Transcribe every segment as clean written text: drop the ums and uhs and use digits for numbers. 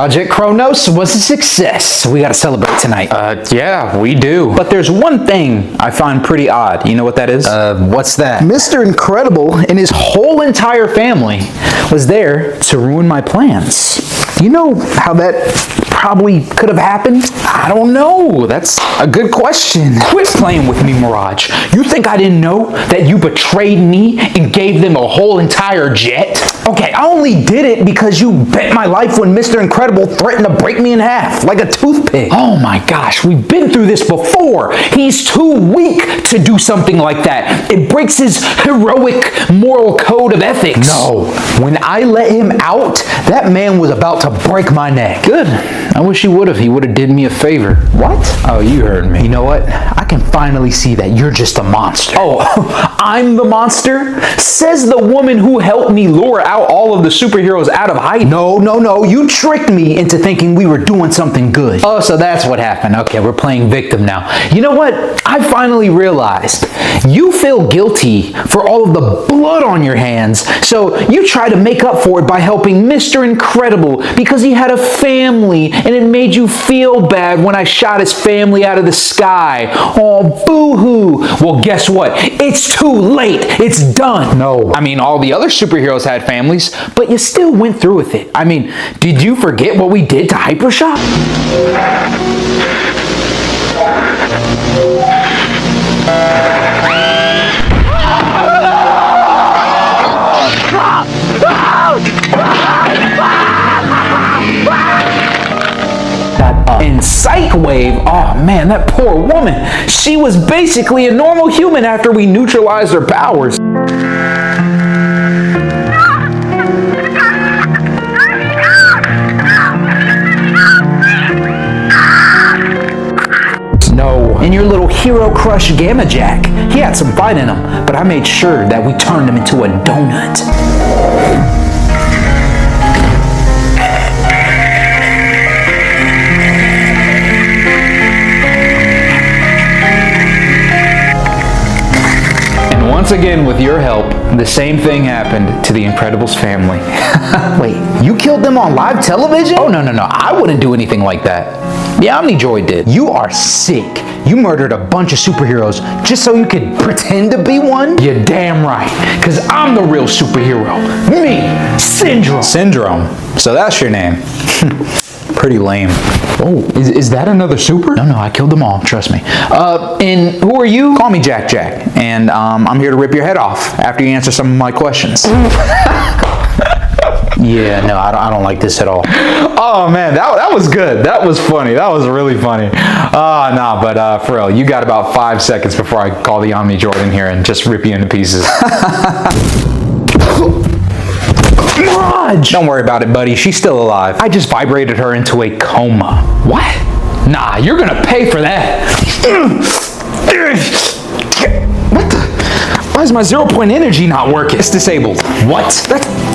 Project KRONOS was a success. We gotta celebrate tonight. Yeah, we do. But there's one thing I find pretty odd. You know what that is? What's that? Mr. Incredible and his whole entire family was there to ruin my plans. You know how that probably could have happened? I don't know. That's a good question. Quit playing with me, Mirage. You think I didn't know that you betrayed me and gave them a whole entire jet? Okay, I only did it because you bet my life when Mr. Incredible threatened to break me in half like a toothpick. Oh my gosh, we've been through this before. He's too weak to do something like that. It breaks his heroic moral code of ethics. No, when I let him out, that man was about to break my neck. Good. I wish he would have. He would have did me a favor. What? Oh, you heard me. You know what? I can finally see that you're just a monster. Oh, I'm the monster? Says the woman who helped me lure out all of the superheroes out of hiding. No. You tricked me into thinking we were doing something good. Oh, so that's what happened. Okay, we're playing victim now. You know what? I finally realized you feel guilty for all of the blood on your hands, so you try to make up for it by helping Mr. Incredible because he had a family and it made you feel bad when I shot his family out of the sky. Oh, boo-hoo. Well, guess what? It's too late. It's done. No. I mean, all the other superheroes had families. But you still went through with it. I mean, did you forget what we did to Hypershock? And Psych Wave, oh man, that poor woman. She was basically a normal human after we neutralized her powers. No. And your little hero crush Gamma Jack, he had some fight in him, but I made sure that we turned him into a donut. Once again, with your help, the same thing happened to the Incredibles family. Wait, you killed them on live television? Oh, no. I wouldn't do anything like that. Yeah, Omnijoy did. You are sick. You murdered a bunch of superheroes just so you could pretend to be one? You're damn right, because I'm the real superhero. Me, Syndrome. Syndrome. So that's your name. Pretty lame. Oh, is that another super? No, I killed them all, trust me. And who are you? Call me Jack, and I'm here to rip your head off after you answer some of my questions. Yeah, no, I don't like this at all. Oh man, that was good. That was funny. That was really funny. But for real, you got about 5 seconds before I call the Omnijoy in here and just rip you into pieces. Mirage! Don't worry about it, buddy. She's still alive. I just vibrated her into a coma. What? Nah, you're gonna pay for that. What the? Why is my 0-point energy not working? It's disabled. What?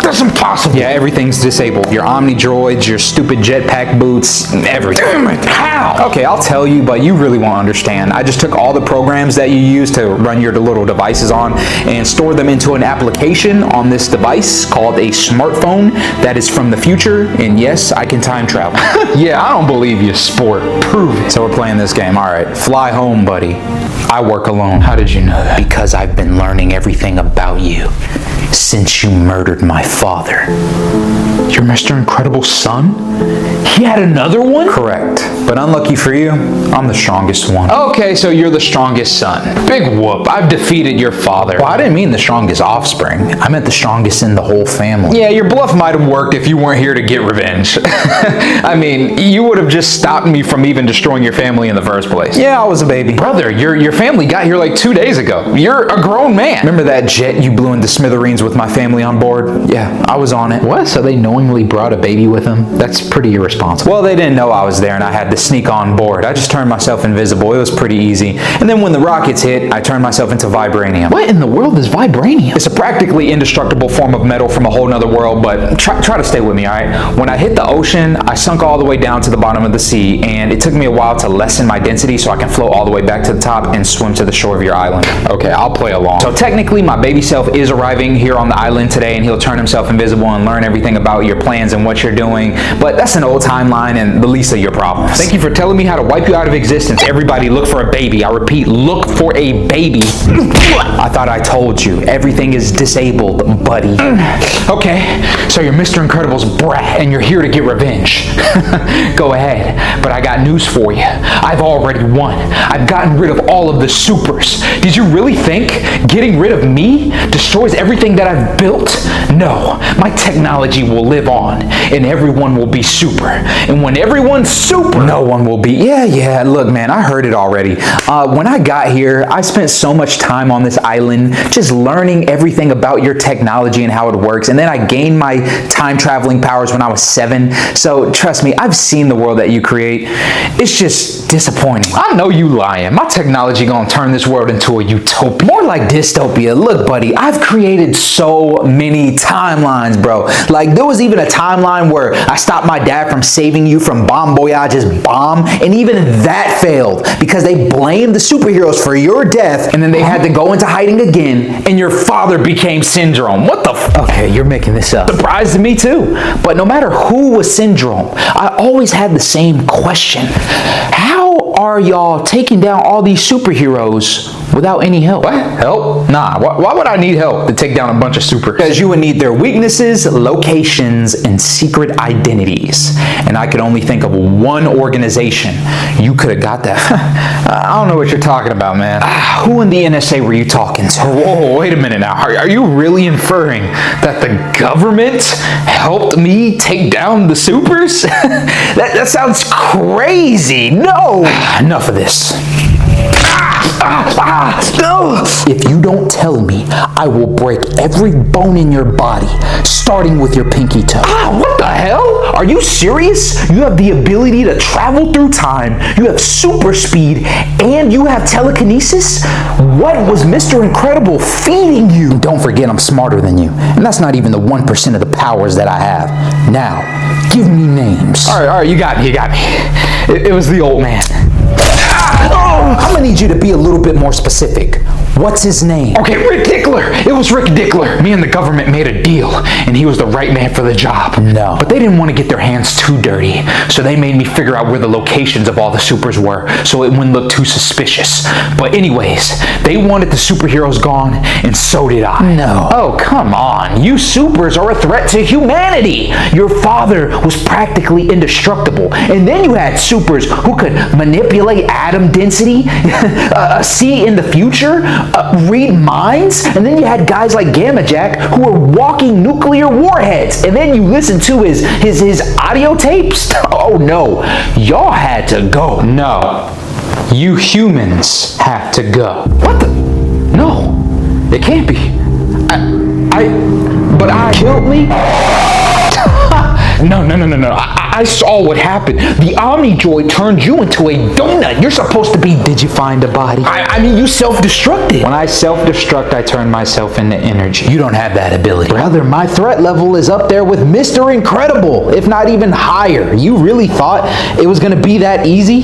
That's impossible. Yeah, everything's disabled. Your Omnidroids, your stupid jetpack boots, everything. Damn it, how? Okay, I'll tell you, but you really won't understand. I just took all the programs that you use to run your little devices on and stored them into an application on this device called a smartphone that is from the future, and yes, I can time travel. Yeah, I don't believe you, sport. Prove it. So we're playing this game. All right, fly home, buddy. I work alone. How did you know that? Because I've been learning everything about you since you murdered my father. You're Mr. Incredible's son? He had another one? Correct. But unlucky for you, I'm the strongest one. Okay, so you're the strongest son. Big whoop. I've defeated your father. Well, I didn't mean the strongest offspring. I meant the strongest in the whole family. Yeah, your bluff might have worked if you weren't here to get revenge. I mean, you would have just stopped me from even destroying your family in the first place. Yeah, I was a baby. Brother, your family got here like 2 days ago. You're a grown man. Remember that jet you blew into smithereens with my family on board? Yeah, I was on it. What? So they knowingly brought a baby with them? That's pretty irresponsible. Well, they didn't know I was there and I had to sneak on board. I just turned myself invisible. It was pretty easy. And then when the rockets hit, I turned myself into vibranium. What in the world is vibranium? It's a practically indestructible form of metal from a whole nother world, but try to stay with me, all right? When I hit the ocean, I sunk all the way down to the bottom of the sea, and it took me a while to lessen my density so I can float all the way back to the top and swim to the shore of your island. Okay, I'll play along. So technically, my baby self is arriving here on the island today, and he'll turn himself invisible and learn everything about your plans and what you're doing, but that's an old timeline and the least of your problems. Thank you for telling me how to wipe you out of existence. Everybody, look for a baby. I repeat, look for a baby. I thought I told you. Everything is disabled, buddy. Okay, so you're Mr. Incredible's brat, and you're here to get revenge. Go ahead, but I got news for you. I've already won. I've gotten rid of all of the supers. Did you really think getting rid of me destroys everything that I've built? No, my technology will live on, and everyone will be super. And when everyone's super, no one will be. Yeah, look, man, I heard it already. When I got here, I spent so much time on this island just learning everything about your technology and how it works. And then I gained my time traveling powers when I was 7. So trust me, I've seen the world that you create. It's just disappointing. I know you lying. My technology gonna turn this world into a utopia. More like dystopia. Look, buddy, I've created so many timelines, bro. Like, there was even a timeline where I stopped my dad from saving you from Bon Voyage's bomb, and even that failed because they blamed the superheroes for your death, and then they had to go into hiding again, and your father became Syndrome. What the f— Okay, you're making this up. Surprise to me too. But no matter who was Syndrome, I always had the same question. How are y'all taking down all these superheroes without any help? What? Help? Nah, why would I need help to take down a bunch of supers? Because you would need their weaknesses, locations, and secret identities. And I could only think of one organization. You could have got that. I don't know what you're talking about, man. Who in the NSA were you talking to? Whoa, wait a minute now. Are you really inferring that the government helped me take down the supers? that sounds crazy. No! Enough of this. No! If you don't tell me, I will break every bone in your body, starting with your pinky toe. What the hell? Are you serious? You have the ability to travel through time, you have super speed, and you have telekinesis? What was Mr. Incredible feeding you? And don't forget, I'm smarter than you, and that's not even the 1% of the powers that I have. Now, give me names. All right, you got me. It was the old man. I'm gonna need you to be a little bit more specific. What's his name? Okay, Rick Dickler. It was Rick Dickler. Me and the government made a deal, and he was the right man for the job. No. But they didn't want to get their hands too dirty, so they made me figure out where the locations of all the supers were, so it wouldn't look too suspicious. But anyways, they wanted the superheroes gone, and so did I. No. Oh, come on. You supers are a threat to humanity. Your father was practically indestructible, and then you had supers who could manipulate atom density, see in the future, read minds, and then you had guys like Gamma Jack who were walking nuclear warheads, and then you listen to his audio tapes. Oh no, y'all had to go. No, you humans have to go. What the? No, it can't be. But I killed me? No. I saw what happened. The Omni-Droid turned you into a donut. You're supposed to be... Did you find a body? I mean, you self-destructed. When I self-destruct, I turn myself into energy. You don't have that ability. Brother, my threat level is up there with Mr. Incredible, if not even higher. You really thought it was going to be that easy?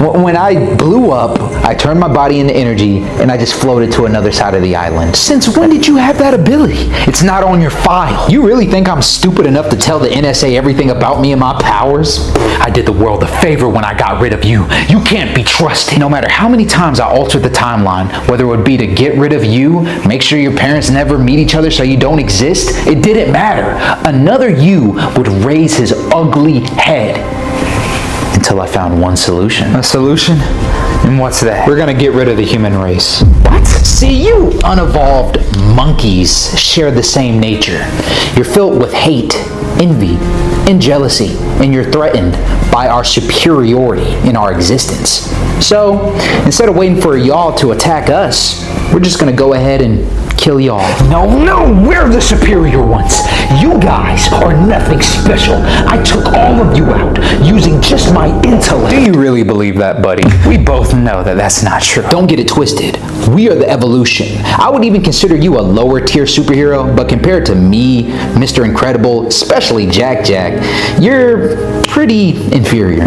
When I blew up, I turned my body into energy, and I just floated to another side of the island. Since when did you have that ability? It's not on your file. You really think I'm stupid enough to tell the NSA everything about me and my powers? I did the world a favor when I got rid of you. You can't be trusted. No matter how many times I altered the timeline, whether it would be to get rid of you, make sure your parents never meet each other so you don't exist, it didn't matter. Another you would raise his ugly head until I found one solution. A solution? And what's that? We're gonna get rid of the human race. What? See, you unevolved monkeys share the same nature. You're filled with hate, envy, and jealousy, and you're threatened by our superiority in our existence. So, instead of waiting for y'all to attack us, we're just gonna go ahead and kill y'all. No, we're the superior ones. You guys are nothing special. I took all of you out using just my intellect. Do you really believe that, buddy? We both know that that's not true. Don't get it twisted. We are the evolution. I would even consider you a lower tier superhero, but compared to me, Mr. Incredible, especially Jack, you're pretty inferior.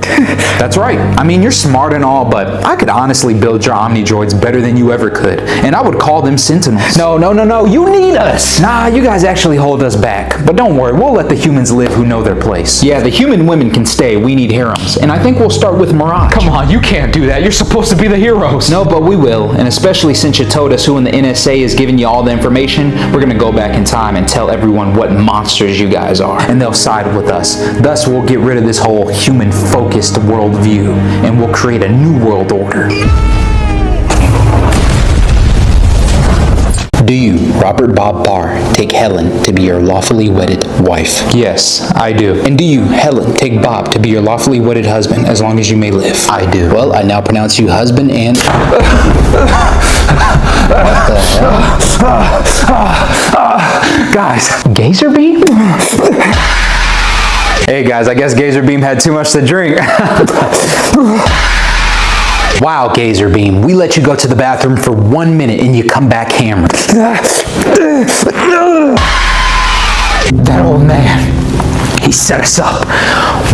That's right. I mean, you're smart and all, but I could honestly build your Omni-droids better than you ever could, and I would call them Sentinels. No, you need us. Nah, you guys actually hold us back. But don't worry, we'll let the humans live who know their place. Yeah, the human women can stay. We need harems. And I think we'll start with Mirage. Come on, you can't do that. You're supposed to be the heroes. No, but we will. And especially since you told us who in the NSA is giving you all the information, we're gonna go back in time and tell everyone what monsters you guys are. And they'll side with us. Thus, we'll get rid of this whole human-focused worldview, and we'll create a new world order. Do you, Robert Bob Barr, take Helen to be your lawfully wedded wife? Yes, I do. And do you, Helen, take Bob to be your lawfully wedded husband as long as you may live? I do. Well, I now pronounce you husband and... What the hell? Guys. Gazer beam? Hey guys, I guess Gazer Beam had too much to drink. Wow, Gazer Beam, we let you go to the bathroom for 1 minute and you come back hammered. That old man, he set us up.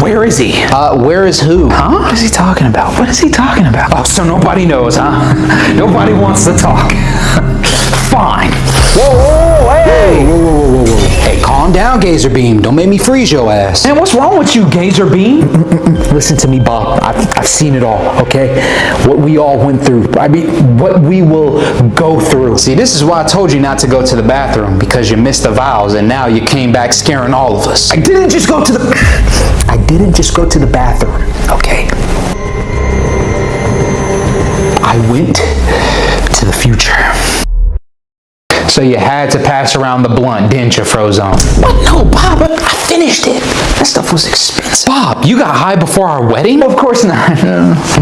Where is he? Where is who? Huh? What is he talking about? What is he talking about? Oh, so nobody knows, huh? Nobody wants to talk. Fine. Whoa, hey! Whoa. Hey, calm down, Gazer Beam. Don't make me freeze your ass. Man, what's wrong with you, Gazer Beam? Listen to me, Bob. I've seen it all, okay? What we all went through. I mean, what we will go through. See, this is why I told you not to go to the bathroom, because you missed the vows, and now you came back scaring all of us. I didn't just go to the bathroom, okay? I went to the future. So you had to pass around the blunt, didn't you, Frozone? What? No, Bob, I finished it. That stuff was expensive. Bob, you got high before our wedding? Of course not.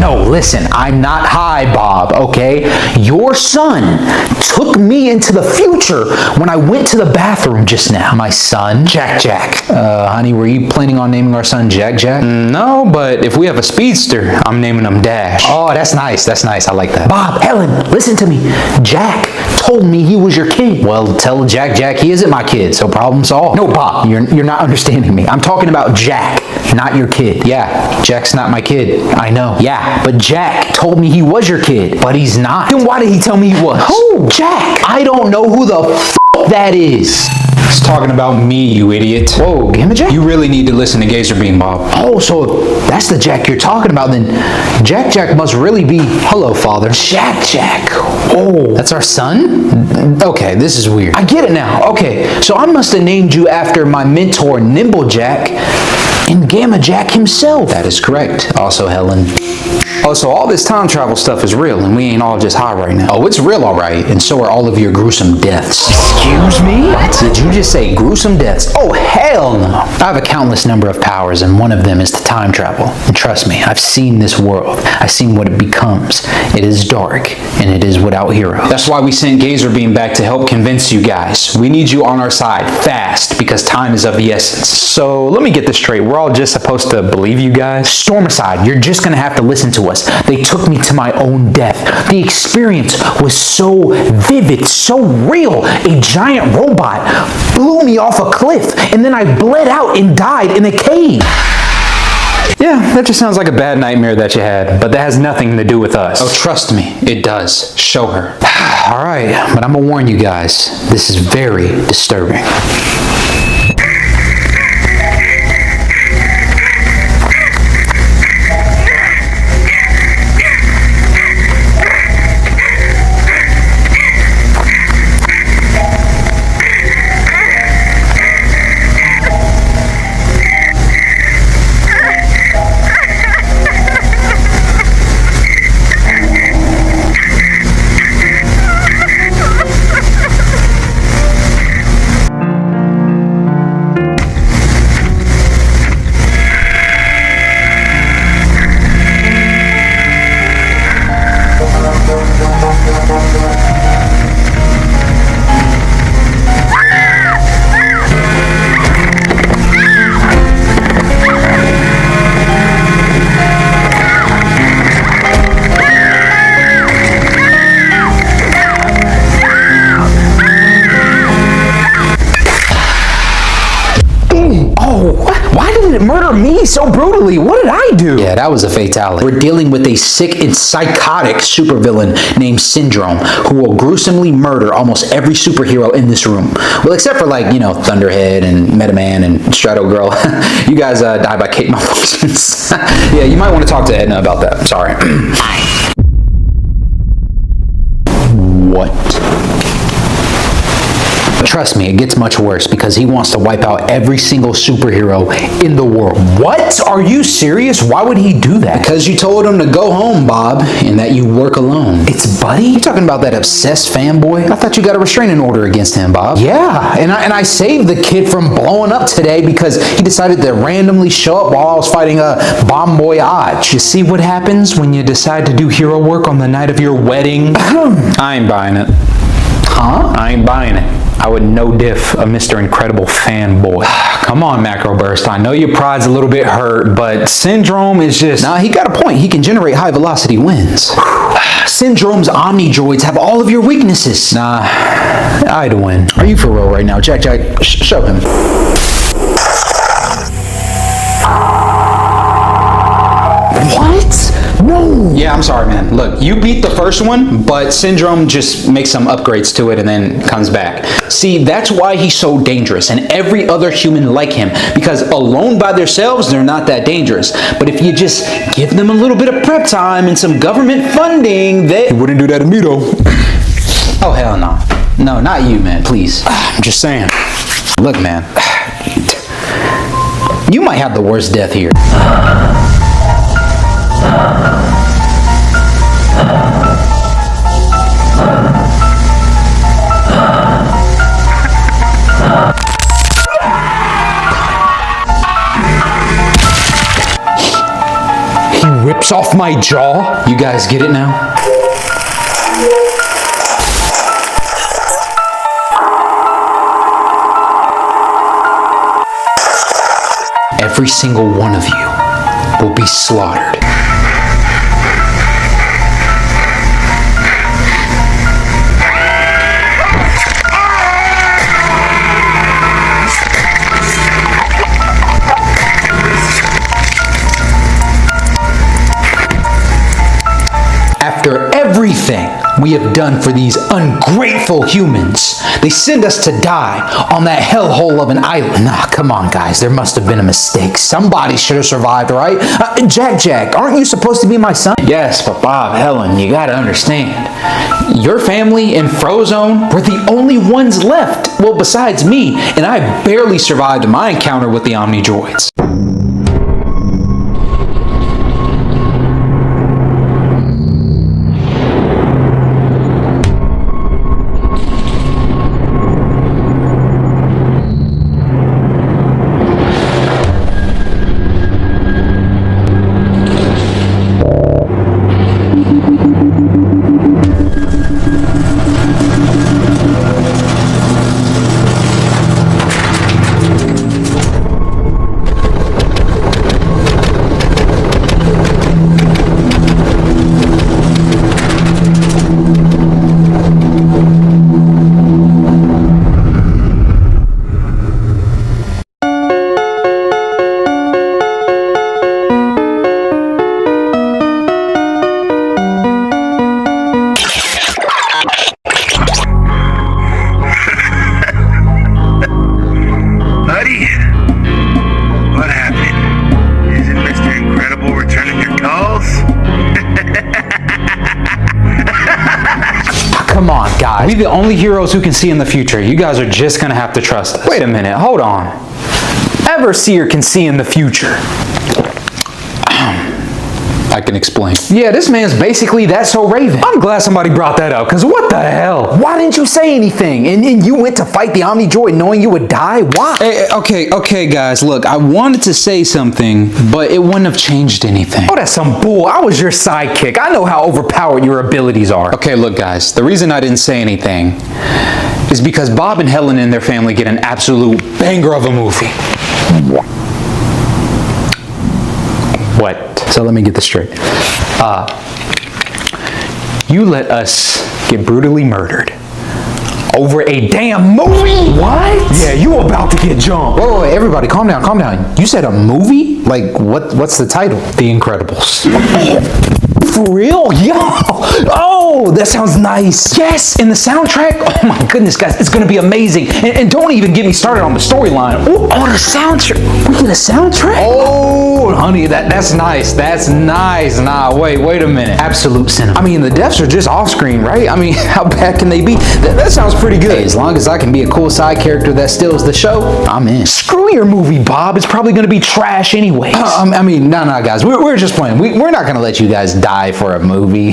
No, listen, I'm not high, Bob, okay? Your son took me into the future when I went to the bathroom just now. My son? Jack. Honey, were you planning on naming our son Jack? No, but if we have a speedster, I'm naming him Dash. Oh, that's nice. I like that. Bob, Helen, listen to me. Jack told me he was your kid. Well, tell Jack he isn't my kid, so problem solved. No, Bob, you're not understanding me. I'm talking about Jack, not your kid. Yeah, Jack's not my kid. I know. Yeah, but Jack told me he was your kid, but he's not. Then why did he tell me he was? Who? Jack. I don't know who the f that is. He's talking about me, you idiot. Whoa, Gamma Jack? You really need to listen to Gazer Beam, Bob. Oh, so if that's the Jack you're talking about, then Jack must really be... Hello, Father. Jack. Oh, that's our son? Okay, this is weird. I get it now. Okay, so I must have named you after my mentor, Nimble Jack, and Gamma Jack himself. That is correct. Also, Helen. Oh, so all this time travel stuff is real, and we ain't all just high right now. Oh, it's real, all right, and so are all of your gruesome deaths. Excuse me? What? Did you just say gruesome deaths? Oh, hell no. I have a countless number of powers, and one of them is to time travel. And trust me, I've seen this world. I've seen what it becomes. It is dark, and it is without heroes. That's why we sent Gazer Beam back to help convince you guys. We need you on our side, fast, because time is of the essence. So, let me get this straight. We're all just supposed to believe you guys? Stormicide, you're just gonna have to listen to us. They took me to my own death. The experience was so vivid, so real. A giant robot blew me off a cliff, and then I bled out and died in a cave. Yeah, that just sounds like a bad nightmare that you had, but that has nothing to do with us. Oh, trust me, it does. Show her. All right, but I'm gonna warn you guys, this is very disturbing. me so brutally? What did I do? Yeah, that was a fatality. We're dealing with a sick and psychotic supervillain named Syndrome, who will gruesomely murder almost every superhero in this room. Well, except for like, you know, Thunderhead and Metaman and Strato Girl. You guys die by Kate malfunctions. Yeah, you might want to talk to Edna about that. Sorry. What? Trust me, it gets much worse because he wants to wipe out every single superhero in the world. What? Are you serious? Why would he do that? Because you told him to go home, Bob, and that you work alone. It's Buddy? You talking about that obsessed fanboy? I thought you got a restraining order against him, Bob. Yeah, and I saved the kid from blowing up today because he decided to randomly show up while I was fighting a Bomb Boy Odd. You see what happens when you decide to do hero work on the night of your wedding? I ain't buying it. Huh? I ain't buying it. I would no diff a Mr. Incredible fanboy. Come on, Macro Burst. I know your pride's a little bit hurt, but Syndrome is just... Nah, he got a point. He can generate high velocity winds. Syndrome's Omni-Droids have all of your weaknesses. Nah, I'd win. Are you for real right now? Jack, show him. What? No! Yeah, I'm sorry, man. Look, you beat the first one, but Syndrome just makes some upgrades to it and then comes back. See, that's why he's so dangerous, and every other human like him, because alone by themselves, they're not that dangerous. But if you just give them a little bit of prep time and some government funding, they... He wouldn't do that to me, though. Oh, hell no. No, not you, man, please. I'm just saying. Look, man. You might have the worst death here. He rips off my jaw? You guys get it now? Every single one of you will be slaughtered. After everything we have done for these ungrateful humans, they send us to die on that hellhole of an island. Nah, come on, guys. There must have been a mistake. Somebody should have survived, right? Jack, aren't you supposed to be my son? Yes, but Bob, Helen, you gotta understand. Your family in Frozone were the only ones left. Well, besides me, and I barely survived my encounter with the Omni-Droids. Come on, guys. We the only heroes who can see in the future. You guys are just gonna have to trust us. Wait a minute, hold on. Everseer can see in the future. I can explain. Yeah, this man's basically That's So Raven. I'm glad somebody brought that up, because what the hell? Why didn't you say anything? And you went to fight the Omni-Droid knowing you would die? Why? Hey, okay, guys, look, I wanted to say something, but it wouldn't have changed anything. Oh, that's some bull. I was your sidekick. I know how overpowered your abilities are. Okay, look, guys, the reason I didn't say anything is because Bob and Helen and their family get an absolute banger of a movie. What? So let me get this straight. You let us get brutally murdered, Over a damn movie? What? Yeah, you about to get jumped. Whoa, everybody, calm down, calm down. You said a movie? Like, what's the title? The Incredibles. For real? Yo! Oh, that sounds nice. Yes, and the soundtrack? Oh my goodness, guys, it's gonna be amazing. And don't even get me started on the storyline. Oh, the soundtrack. We get a soundtrack? Oh, honey, that's nice. That's nice. Nah, wait a minute. Absolute cinema. I mean, the deaths are just off screen, right? I mean, how bad can they be? That sounds pretty good. Hey, as long as I can be a cool side character that steals the show, I'm in. Screw your movie, Bob. It's probably gonna be trash anyways. I mean, no, guys. We're just playing. We're not gonna let you guys die for a movie.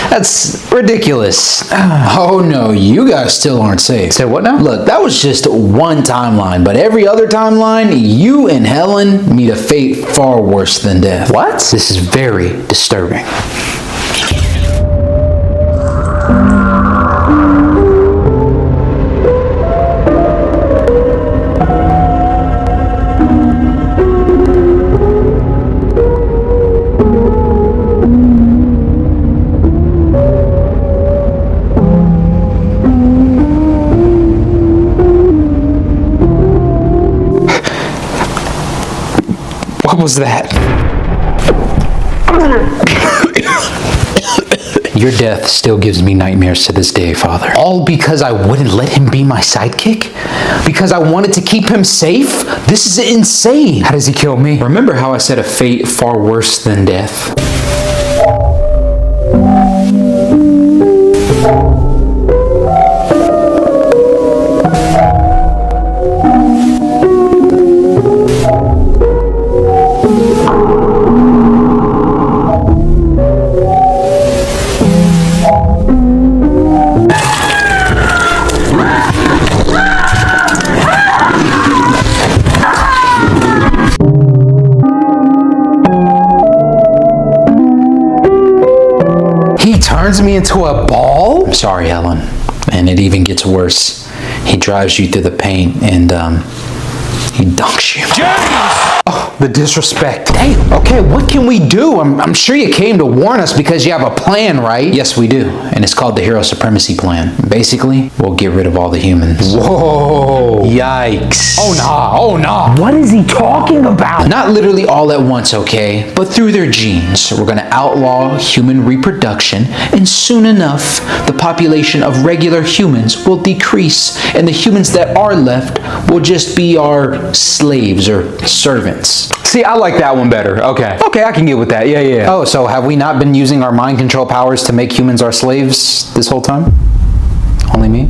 That's ridiculous. Oh no, you guys still aren't safe. Say what now? Look, that was just one timeline, but every other timeline, you and Helen meet a fate far worse than death. What? This is very disturbing. What was that? Your death still gives me nightmares to this day, Father. All because I wouldn't let him be my sidekick? Because I wanted to keep him safe? This is insane. How does he kill me? Remember how I said a fate far worse than death? Turns me into a ball? I'm sorry, Helen. And it even gets worse. He drives you through the paint and, he dunks you. James! Oh, the disrespect. Damn. Okay, what can we do? I'm sure you came to warn us because you have a plan, right? Yes, we do. And it's called the Hero Supremacy Plan. Basically, we'll get rid of all the humans. Whoa. Yikes. Oh, nah. What is he talking about? Not literally all at once, okay? But through their genes. We're gonna outlaw human reproduction, and soon enough, the population of regular humans will decrease, and the humans that are left will just be our slaves or servants. See, I like that one better. Okay, I can get with that. Yeah. Oh, so have we not been using our mind control powers to make humans our slaves this whole time? Only me?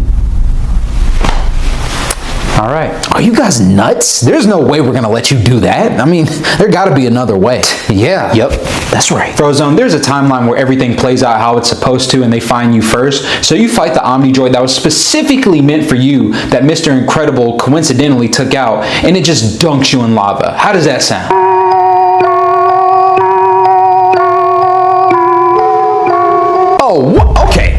All right. Are you guys nuts? There's no way we're gonna let you do that. I mean, there gotta be another way. Yeah. Yep, that's right. Frozone, there's a timeline where everything plays out how it's supposed to and they find you first. So you fight the Omni Droid that was specifically meant for you that Mr. Incredible coincidentally took out, and it just dunks you in lava. How does that sound? Oh, okay.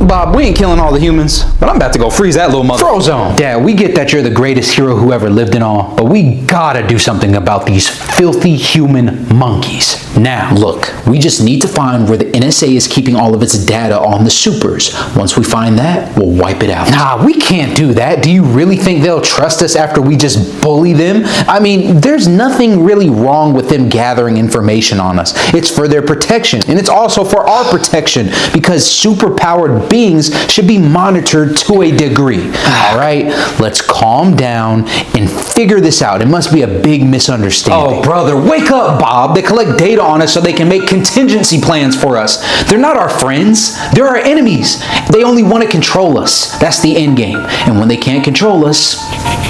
Bob, we ain't killing all the humans, But I'm about to go freeze that little mother. Frozone. Yeah, we get that you're the greatest hero who ever lived and all, but we gotta do something about these filthy human monkeys. Now, look, we just need to find where the NSA is keeping all of its data on the supers. Once we find that, we'll wipe it out. Nah, we can't do that. Do you really think they'll trust us after we just bully them? I mean, there's nothing really wrong with them gathering information on us. It's for their protection, and it's also for our protection, because superpowered beings should be monitored to a degree. All right, let's calm down and figure this out. It must be a big misunderstanding. Oh, brother, wake up, Bob. They collect data on us so they can make contingency plans for us. They're not our friends. They're our enemies. They only want to control us. That's the end game. And when they can't control us,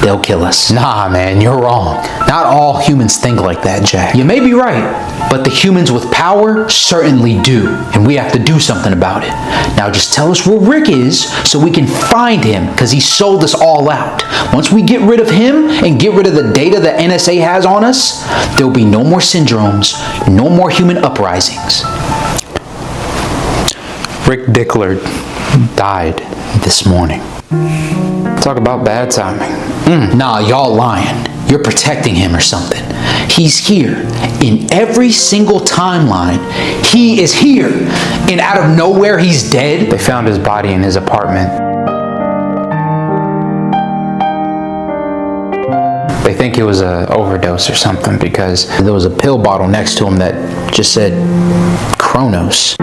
they'll kill us. Nah, man, you're wrong. Not all humans think like that, Jack. You may be right, But the humans with power certainly do, and we have to do something about it. Now just tell us where Rick is so we can find him, because he sold us all out. Once we get rid of him and get rid of the data the NSA has on us, there'll be no more syndromes, no more human uprisings. Rick Dicklard died this morning. talk about bad timing. Nah, y'all lying. You're protecting him or something. He's here. In every single timeline, he is here. And out of nowhere, he's dead. They found his body in his apartment. They think it was an overdose or something because there was a pill bottle next to him that just said Kronos.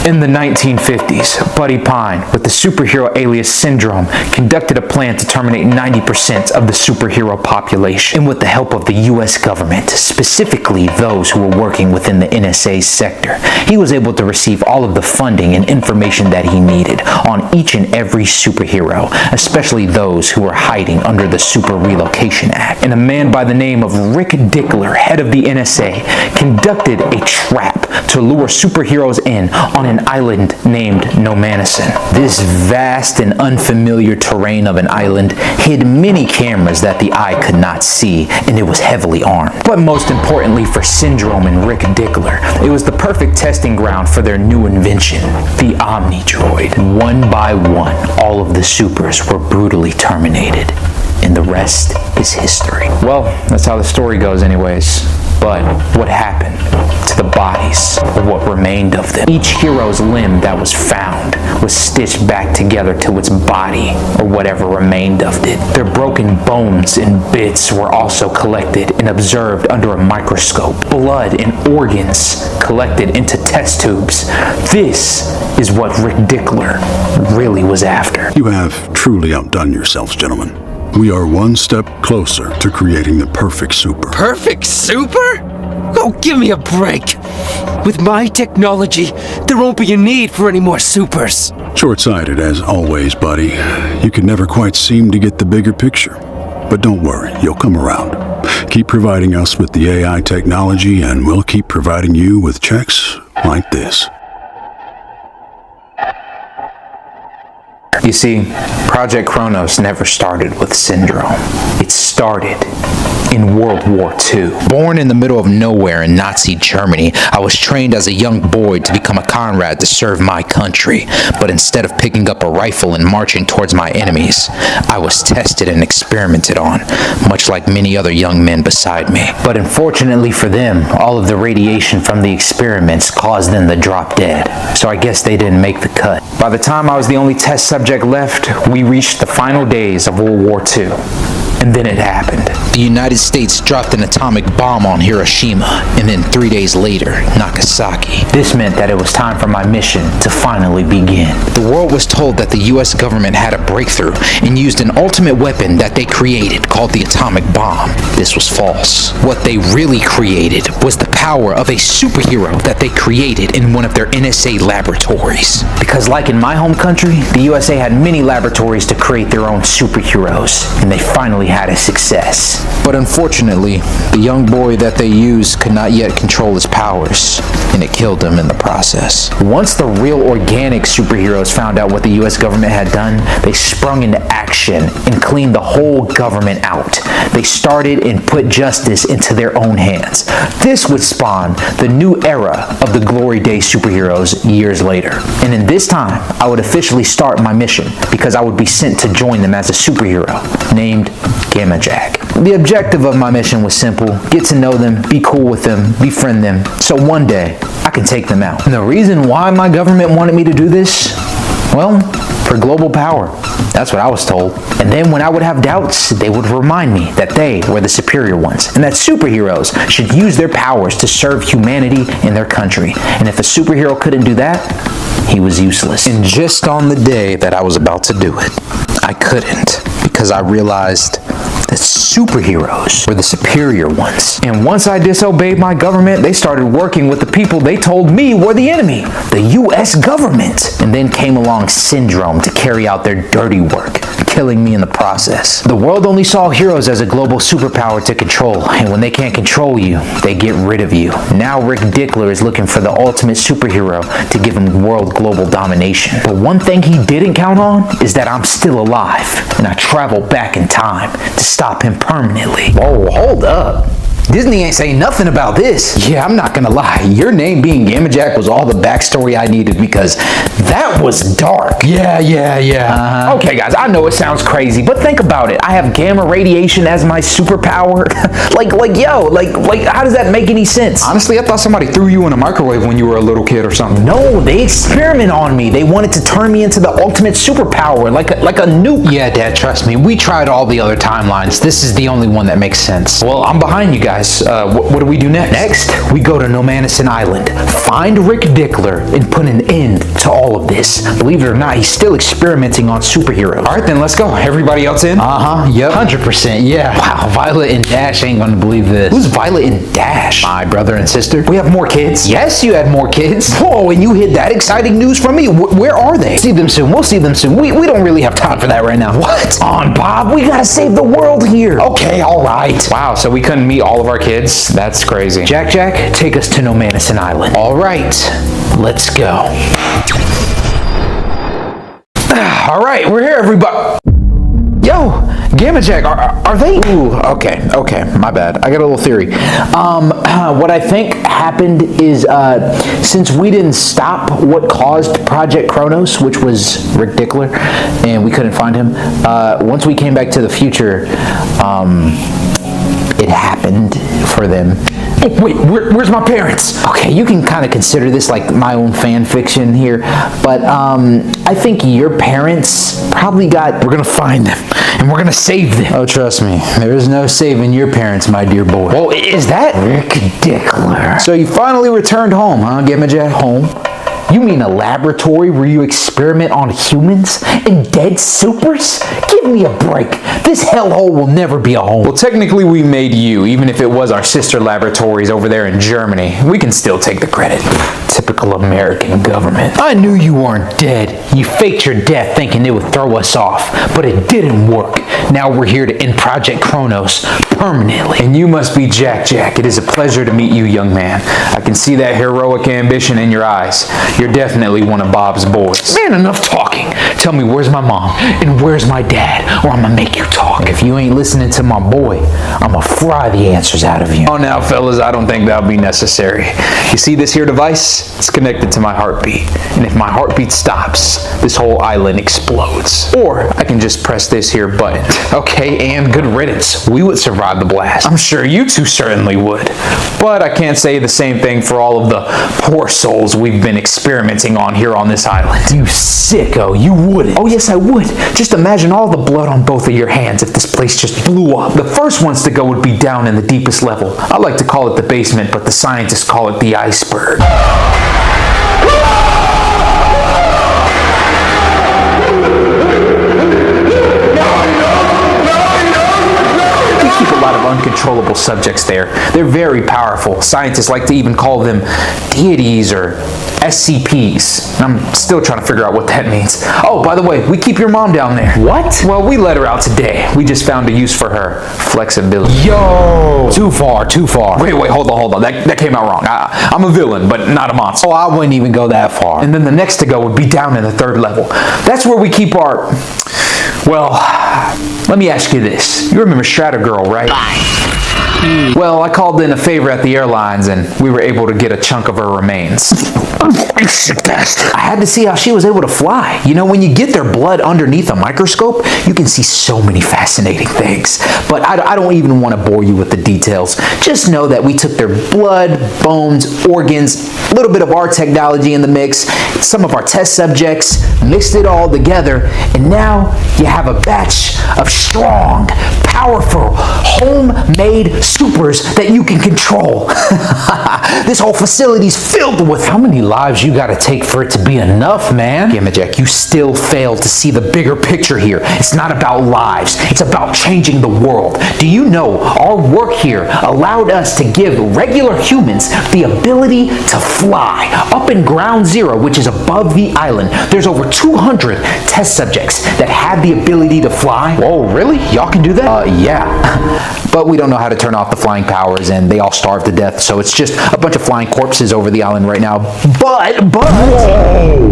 In the 1950s, Buddy Pine, with the superhero alias Syndrome, conducted a plan to terminate 90% of the superhero population. And with the help of the US government, specifically those who were working within the NSA's sector, he was able to receive all of the funding and information that he needed on each and every superhero, especially those who were hiding under the Super Relocation Act. And a man by the name of Rick Dickler, head of the NSA, conducted a trap to lure superheroes in on an island named Nomanasan. This vast and unfamiliar terrain of an island hid many cameras that the eye could not see, and it was heavily armed. But most importantly for Syndrome and Rick Dickler, it was the perfect testing ground for their new invention, the Omni Droid. One by one, all of the supers were brutally terminated, and the rest is history. Well, that's how the story goes anyways. But what happened to the bodies, or what remained of them? Each hero's limb that was found was stitched back together to its body, or whatever remained of it. Their broken bones and bits were also collected and observed under a microscope. Blood and organs collected into test tubes. This is what Rick Dickler really was after. You have truly outdone yourselves, gentlemen. We are one step closer to creating the perfect super. Perfect super? Oh, give me a break. With my technology, there won't be a need for any more supers. Short-sighted as always, buddy. You can never quite seem to get the bigger picture. But don't worry, you'll come around. Keep providing us with the AI technology, and we'll keep providing you with checks like this. You see, Project KRONOS never started with Syndrome. It started in World War II. Born in the middle of nowhere in Nazi Germany, I was trained as a young boy to become a comrade to serve my country. But instead of picking up a rifle and marching towards my enemies, I was tested and experimented on, much like many other young men beside me. But unfortunately for them, all of the radiation from the experiments caused them to drop dead. So I guess they didn't make the cut. By the time I was the only test subject left, we reached the final days of World War II. And then it happened. The United States dropped an atomic bomb on Hiroshima, and then 3 days later, Nagasaki. This meant that it was time for my mission to finally begin. The world was told that the US government had a breakthrough and used an ultimate weapon that they created called the atomic bomb. This was false. What they really created was the power of a superhero that they created in one of their NSA laboratories. Because like in my home country, the USA had many laboratories to create their own superheroes, and they finally had a success. But unfortunately, the young boy that they used could not yet control his powers, and it killed him in the process. Once the real organic superheroes found out what the US government had done, they sprung into action and cleaned the whole government out. They started and put justice into their own hands. This would spawn the new era of the Glory Days superheroes years later. And in this time, I would officially start my mission because I would be sent to join them as a superhero named Gamma Jack. The objective of my mission was simple: get to know them, be cool with them, befriend them, so one day I can take them out. And the reason why my government wanted me to do this? Well, for global power. That's what I was told. And then when I would have doubts, they would remind me that they were the superior ones and that superheroes should use their powers to serve humanity and their country. And if a superhero couldn't do that, he was useless. And just on the day that I was about to do it, I couldn't, because I realized that superheroes were the superior ones. And once I disobeyed my government, they started working with the people they told me were the enemy, the US government. And then came along Syndrome to carry out their dirty work, killing me in the process. The world only saw heroes as a global superpower to control, and when they can't control you, they get rid of you. Now Rick Dickler is looking for the ultimate superhero to give him world global domination. But one thing he didn't count on is that I'm still alive, and I travel back in time to stop him permanently. Whoa, hold up. Disney ain't saying nothing about this. Yeah, I'm not gonna lie. Your name being Gamma Jack was all the backstory I needed because that was dark. Yeah. Okay, guys, I know it sounds crazy, but think about it. I have gamma radiation as my superpower. like, how does that make any sense? Honestly, I thought somebody threw you in a microwave when you were a little kid or something. No, they experiment on me. They wanted to turn me into the ultimate superpower, like a nuke. Yeah, Dad, trust me. We tried all the other timelines. This is the only one that makes sense. Well, I'm behind you guys. What do we do next? Next, we go to Nomanison Island, find Rick Dickler, and put an end to all of this. Believe it or not, he's still experimenting on superheroes. All right, then let's go. Everybody else in? Yep. 100%, yeah. Wow, Violet and Dash ain't gonna believe this. Who's Violet and Dash? My brother and sister. We have more kids? Yes, you had more kids. Whoa, and you hid that exciting news from me? Where are they? See them soon. We'll see them soon. We don't really have time for that right now. What? On, Bob, we gotta save the world here. Okay, all right. Wow, so we couldn't meet all of our kids? That's crazy. Jack, take us to Nomanison Island. All right, let's go. All right, we're here, everybody. Yo, Gamma Jack, are they? Ooh, okay, my bad. I got a little theory. What I think happened is, since we didn't stop what caused Project KRONOS, which was Rick Dickler, and we couldn't find him, once we came back to the future, it happened for them. Oh, wait, where's my parents? Okay, you can kind of consider this like my own fan fiction here, but I think your parents probably got... We're gonna find them, and we're gonna save them. Oh, trust me, there is no saving your parents, my dear boy. Well, is that... Rick Dickler. So you finally returned home, huh, Gamma Jack? Home? You mean a laboratory where you experiment on humans and dead supers? Give me a break. This hellhole will never be a home. Well, technically we made you, even if it was our sister laboratories over there in Germany. We can still take the credit. Typical American government. I knew you weren't dead. You faked your death thinking it would throw us off, but it didn't work. Now we're here to end Project KRONOS permanently. And you must be Jack. It is a pleasure to meet you, young man. I can see that heroic ambition in your eyes. You're definitely one of Bob's boys. Man, enough talking. Tell me, where's my mom and where's my dad, or I'm gonna make you talk. If you ain't listening to my boy, I'm gonna fry the answers out of you. Oh, now, fellas, I don't think that'll be necessary. You see this here device? It's connected to my heartbeat. And if my heartbeat stops, this whole island explodes. Or I can just press this here button. Okay, and good riddance. We would survive the blast. I'm sure you two certainly would. But I can't say the same thing for all of the poor souls we've been experimenting on here on this island. You sicko, you wouldn't. Oh, yes, I would. Just imagine all the blood on both of your hands if this place just blew up. The first ones to go would be down in the deepest level. I like to call it the basement, but the scientists call it the iceberg. Keep a lot of uncontrollable subjects there. They're very powerful. Scientists like to even call them deities or SCPs. I'm still trying to figure out what that means. Oh, by the way, we keep your mom down there. What? Well, we let her out today. We just found a use for her flexibility. Yo! Too far. Wait, hold on. That came out wrong. I'm a villain, but not a monster. Oh, I wouldn't even go that far. And then the next to go would be down in the third level. That's where we keep our... Well, let me ask you this. You remember Shatter Girl, right? Well, I called in a favor at the airlines and we were able to get a chunk of her remains. I had to see how she was able to fly. You know, when you get their blood underneath a microscope, you can see so many fascinating things. But I don't even want to bore you with the details. Just know that we took their blood, bones, organs, a little bit of our technology in the mix, some of our test subjects, mixed it all together, and now you have a batch of strong, powerful, homemade supers that you can control. This whole facility's filled with... How many lives you gotta take for it to be enough, man? Gamma Jack, you still fail to see the bigger picture here. It's not about lives. It's about changing the world. Do you know our work here allowed us to give regular humans the ability to fly up in Ground Zero, which is above the island? There's over 200 test subjects that have the ability to fly. Whoa, really? Y'all can do that? Yeah. But we don't don't know how to turn off the flying powers, and they all starve to death, so it's just a bunch of flying corpses over the island right now. But,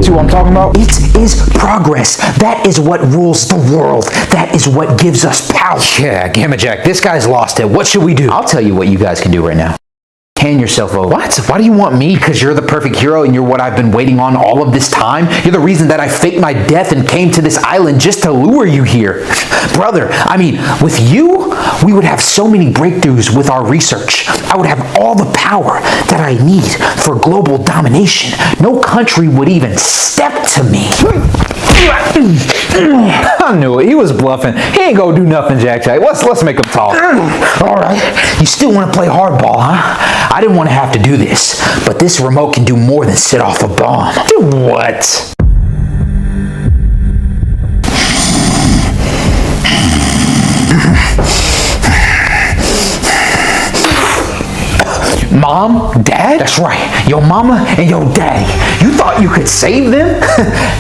see what I'm talking about? It is progress. That is what rules the world. That is what gives us power. Yeah, Gamma Jack, this guy's lost it. What should we do? I'll tell you what you guys can do right now. Hand yourself over. What? Why do you want me? Because you're the perfect hero and you're what I've been waiting on all of this time. You're the reason that I faked my death and came to this island just to lure you here. Brother, I mean, with you, we would have so many breakthroughs with our research. I would have all the power that I need for global domination. No country would even step to me. I knew it. He was bluffing. He ain't gonna do nothing, Jack. Let's make him talk. All right. You still want to play hardball, huh? I didn't want to have to do this, but this remote can do more than set off a bomb. Do what? Mom? Dad? That's right. Your mama and your daddy. You thought you could save them?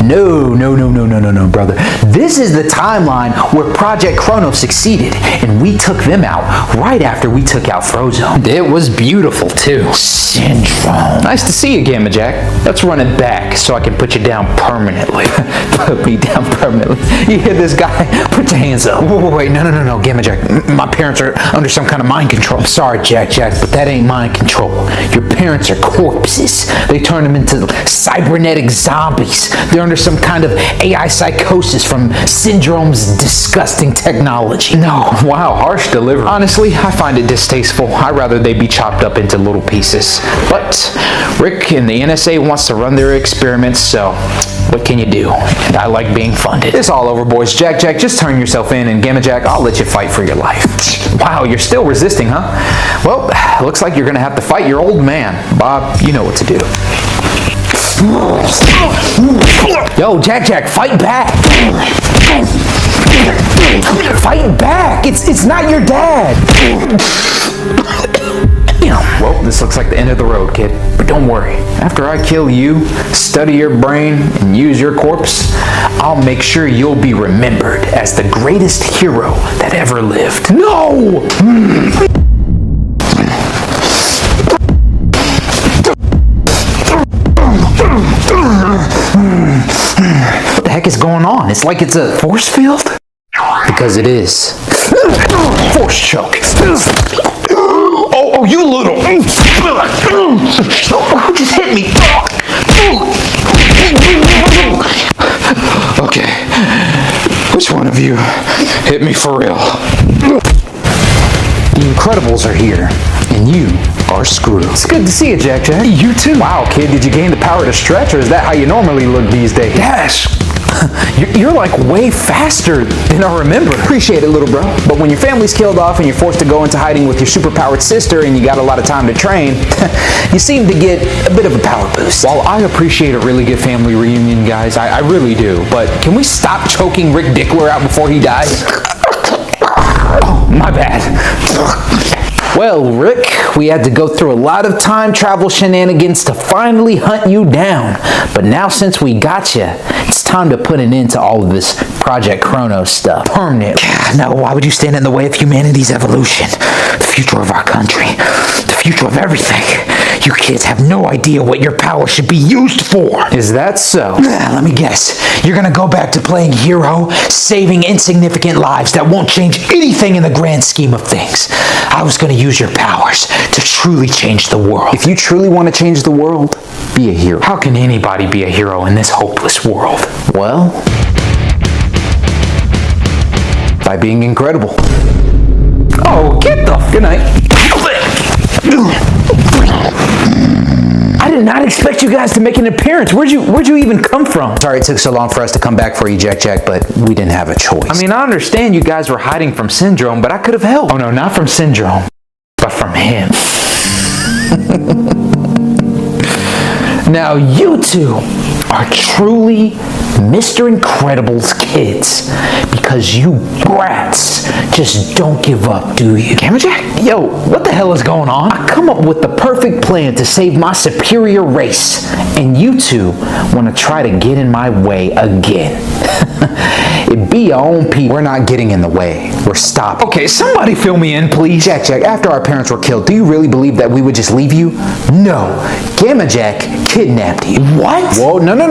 No, brother. This is the timeline where Project KRONOS succeeded, and we took them out right after we took out Frozone. It was beautiful, too. Syndrome. Nice to see you, Gamma Jack. Let's run it back so I can put you down permanently. Put me down permanently. You hear this guy? Put your hands up. Wait, no, Gamma Jack. My parents are under some kind of mind control. Sorry, Jack, but that ain't mind control. Your parents are corpses. They turn them into cybernetic zombies. They're under some kind of AI psychosis from Syndrome's disgusting technology. No. Wow, harsh delivery. Honestly, I find it distasteful. I'd rather they be chopped up into little pieces. But Rick and the NSA wants to run their experiments, so what can you do? And I like being funded. It's all over, boys. Jack, just turn yourself in, and Gamma Jack, I'll let you fight for your life. Wow, you're still resisting, huh? Well, looks like you're gonna have to fight your old man. Bob, you know what to do. Yo, Jack, fight back! Fight back! It's not your dad! Well, this looks like the end of the road, kid. But don't worry. After I kill you, study your brain, and use your corpse, I'll make sure you'll be remembered as the greatest hero that ever lived. No! What the heck is going on? It's like it's a force field? Because it is. Force choke. Oh, you little. Who just hit me? Okay. Which one of you hit me for real? The Incredibles are here, and you are screwed. It's good to see you, Jack. You too. Wow, kid, did you gain the power to stretch, or is that how you normally look these days? Yes. You're like way faster than I remember. Appreciate it, little bro. But when your family's killed off and you're forced to go into hiding with your superpowered sister and you got a lot of time to train, you seem to get a bit of a power boost. While I appreciate a really good family reunion, guys, I really do. But can we stop choking Rick Dickler out before he dies? Oh, my bad. Well, Rick, we had to go through a lot of time travel shenanigans to finally hunt you down. But now since we got you, it's time to put an end to all of this Project KRONOS stuff. Permanent. No, why would you stand in the way of humanity's evolution? The future of our country. The future of everything. You kids have no idea what your power should be used for. Is that so? Let me guess. You're gonna go back to playing hero, saving insignificant lives that won't change anything in the grand scheme of things. I was gonna use your powers to truly change the world. If you truly want to change the world, be a hero. How can anybody be a hero in this hopeless world? Well, by being incredible. Oh, get the... Good night. I did not expect you guys to make an appearance. Where'd you even come from? Sorry it took so long for us to come back for you, Jack, but we didn't have a choice. I mean, I understand you guys were hiding from Syndrome, but I could have helped. Oh no, not from Syndrome, but from him. Now you two are truly Mr. Incredible's kids because you brats just don't give up, do you? Gamma Jack? Yo, what the hell is going on? I come up with the perfect plan to save my superior race, and you two want to try to get in my way again. It be our own people. We're not getting in the way. We're stopping. Okay, somebody fill me in, please. Jack, after our parents were killed, do you really believe that we would just leave you? No, Gamma Jack kidnapped you. What? Whoa, no.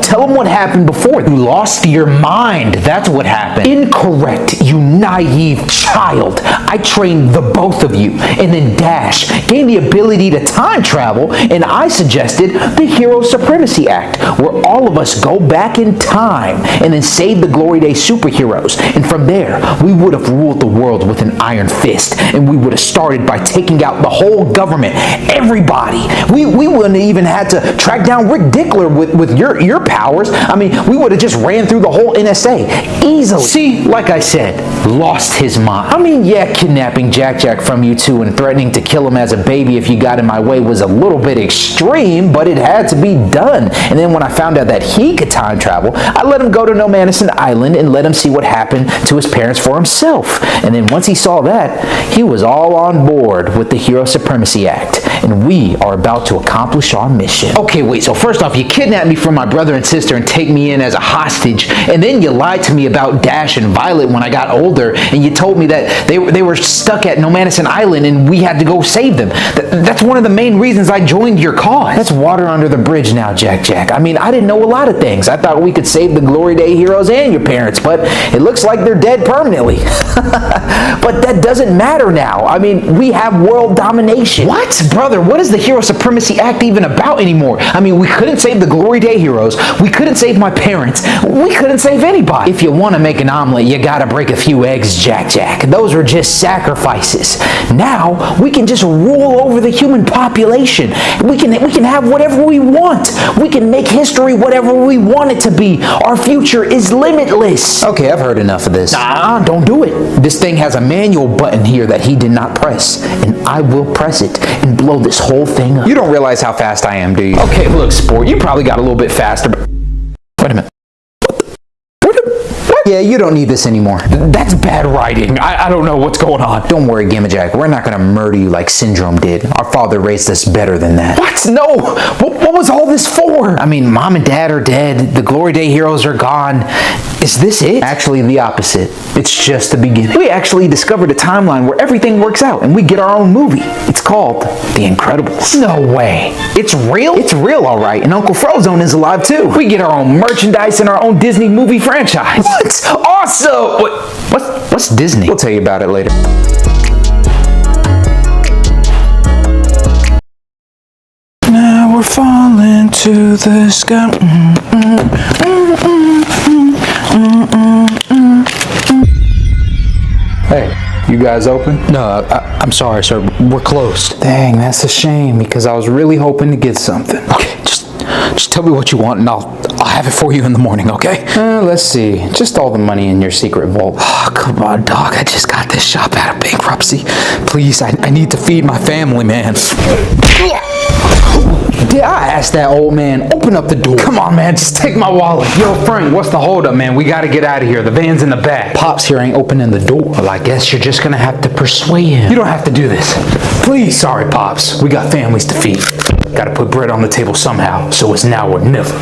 Tell him what happened before. You lost your mind. That's what happened. Incorrect, you naive child. I trained the both of you, and then Dash gained the ability to time travel, and I suggested the Hero Supremacy Act, where all of us go back in time and then save the Glory Day superheroes. And from there, we would have ruled the world with an iron fist, and we would have started by taking out the whole government, everybody. We wouldn't have even had to track down Rick Dickler with your powers. I mean, we would have just ran through the whole NSA easily. See, like I said, lost his mind. I mean, yeah, kidnapping Jack from you two and threatening to kill him as a baby if you got in my way was a little bit extreme, but it had to be done. And then when I found out that he could time travel, I let him go to No Manison Island and let him see what happened to his parents for himself. And then once he saw that, he was all on board with the Hero Supremacy Act. And we are about to accomplish our mission. Okay, wait, so first off, you kidnapped me from my brother and sister and take me in as a hostage, and then you lied to me about Dash and Violet when I got older, and you told me that they were stuck at No Manison Island and we had to go save them. That's one of the main reasons I joined your cause. That's water under the bridge now, Jack. I mean, I didn't know a lot of things. I thought we could save the Glory Day heroes and your parents, but it looks like they're dead permanently. But that doesn't matter now. I mean, we have world domination. What? Brother, what is the Hero Supremacy Act even about anymore? I mean, we couldn't save the Glory Day heroes. We couldn't save my parents. We couldn't save anybody. If you want to make an omelet, you gotta break a few eggs, Jack. Those were just sacrifices. Now, we can just rule over the human population. We can have whatever we want. We can make history whatever we want it to be. Our future is limitless. Okay, I've heard enough of this. Don't do it. This thing has a manual button here that he did not press, and I will press it and blow this whole thing up. You don't realize how fast I am, do you? Okay, look, sport, you probably got a little bit faster, but wait a minute. Yeah, you don't need this anymore. That's bad writing. I don't know what's going on. Don't worry, Gamma Jack. We're not gonna murder you like Syndrome did. Our father raised us better than that. What? No! What was all this for? I mean, Mom and Dad are dead. The Glory Day heroes are gone. Is this it? Actually, the opposite. It's just the beginning. We actually discovered a timeline where everything works out and we get our own movie. It's called The Incredibles. No way. It's real? It's real, all right. And Uncle Frozone is alive too. We get our own merchandise and our own Disney movie franchise. What? Awesome! What's Disney? We'll tell you about it later. Now we're falling to the sky. Hey, you guys open? No, I'm sorry, sir. We're closed. Dang, that's a shame because I was really hoping to get something. Okay, just tell me what you want and I'll have it for you in the morning, okay? Let's see. Just all the money in your secret vault. Oh, come on, dog. I just got this shop out of bankruptcy. Please, I need to feed my family, man. Did I ask that old man, open up the door? Come on, man. Just take my wallet. Yo, Frank, what's the holdup, man? We gotta get out of here. The van's in the back. Pops here ain't opening the door. Well, I guess you're just gonna have to persuade him. You don't have to do this. Please. Sorry, Pops. We got families to feed. Gotta put bread on the table somehow, so it's now or never.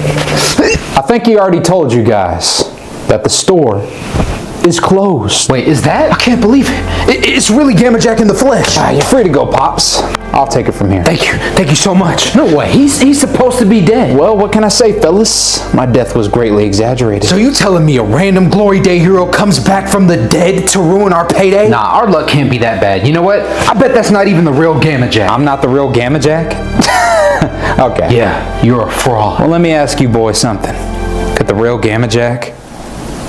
I think he already told you guys that the store is closed. Wait, is that? I can't believe it. It's really Gamma Jack in the flesh. You're free to go, Pops. I'll take it from here. Thank you so much. No way, he's supposed to be dead. Well, what can I say, fellas? My death was greatly exaggerated. So you telling me a random Glory Day hero comes back from the dead to ruin our payday? Nah, our luck can't be that bad. You know what? I bet that's not even the real Gamma Jack. I'm not the real Gamma Jack? Okay. Yeah, you're a fraud. Well, let me ask you boys something. Could the real Gamma Jack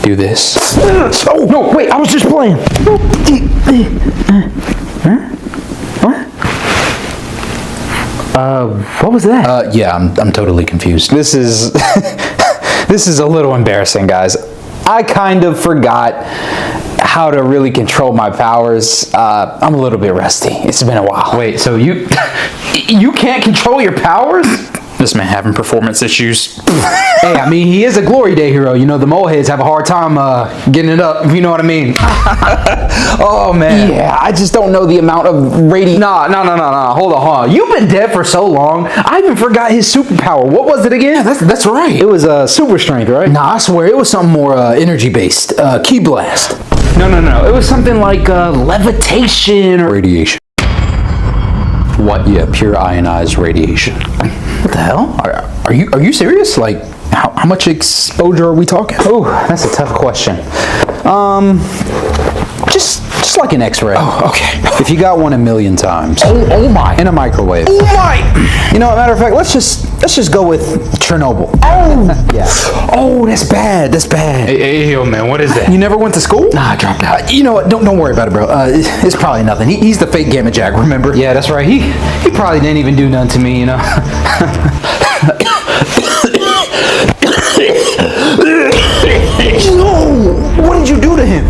do this? Oh, no, wait, I was just playing. What was that? Yeah, I'm totally confused. This is this is a little embarrassing, guys. I kind of forgot how to really control my powers. I'm a little bit rusty. It's been a while. Wait, so you can't control your powers? This man having performance issues. Hey, I mean, he is a glory day hero. You know, the moleheads have a hard time getting it up, if you know what I mean. Oh, man. Yeah, I just don't know the amount of radiation. Nah. Hold on. You've been dead for so long, I even forgot his superpower. What was it again? That's right. It was super strength, right? Nah, I swear, it was something more energy-based. Ki blast. No. It was something like levitation or radiation. What? Yeah, pure ionized radiation. What the hell? Are you serious? Like, how much exposure are we talking? Oh, that's a tough question. Just like an X-ray. Oh, okay. If you got one a million times. Oh my. In a microwave. Oh my. You know, matter of fact, let's just go with Chernobyl. Oh. Yeah. Oh, that's bad. That's bad. Hey, yo, man, what is that? You never went to school? Nah, I dropped out. You know what? Don't worry about it, bro. It's probably nothing. He's the fake Gamma Jack, remember? Yeah, that's right. He probably didn't even do nothing to me, you know. No! What did you do to him?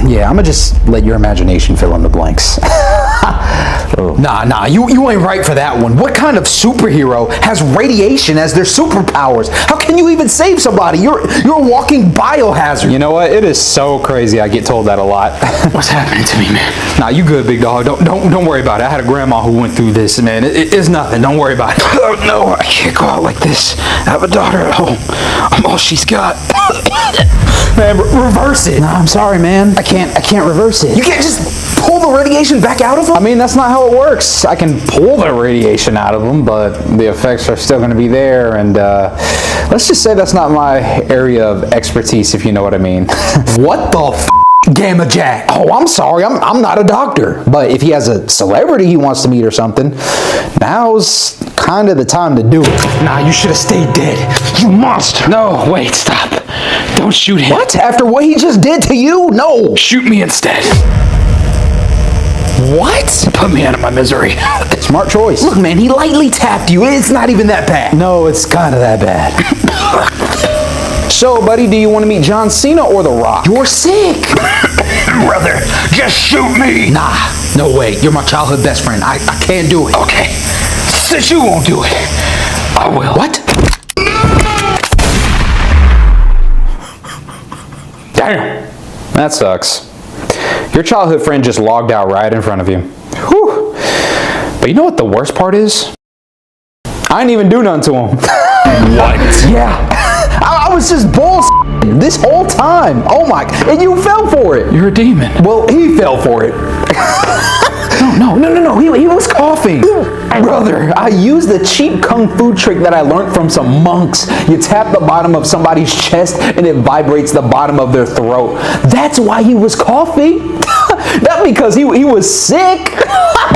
Yeah, I'm gonna just let your imagination fill in the blanks. Nah, you ain't right for that one. What kind of superhero has radiation as their superpowers? How can you even save somebody? You're a walking biohazard. You know what? It is so crazy. I get told that a lot. What's happening to me, man? Nah, you good, big dog. Don't worry about it. I had a grandma who went through this, man. It's nothing. Don't worry about it. Oh, no, I can't go out like this. I have a daughter at home. I'm all she's got. Man, reverse it. Nah, I'm sorry, man. I can't reverse it. You can't just pull the radiation back out of him? I mean, that's not how it works. I can pull the radiation out of them, but the effects are still going to be there. And let's just say that's not my area of expertise, if you know what I mean. What the f? Gamma Jack. Oh, I'm sorry. I'm not a doctor. But if he has a celebrity he wants to meet or something, now's kind of the time to do it. Nah, you should have stayed dead. You monster. No, wait, stop. Don't shoot him. What? After what he just did to you? No. Shoot me instead. What? Put me out of my misery. Smart choice. Look, man, he lightly tapped you. It's not even that bad. No, it's kind of that bad. So, buddy, do you want to meet John Cena or The Rock? You're sick. Brother, just shoot me. Nah, no way. You're my childhood best friend. I can't do it. Okay, since you won't do it, I will. What? Damn. That sucks. Your childhood friend just logged out right in front of you. Whew. But you know what the worst part is? I didn't even do nothing to him. What? Yeah. I was just bullshitting this whole time. Oh my, and you fell for it. You're a demon. Well, he fell for it. No. He was coughing. Brother, I used the cheap kung fu trick that I learned from some monks. You tap the bottom of somebody's chest and it vibrates the bottom of their throat. That's why he was coughing. Not because he was sick.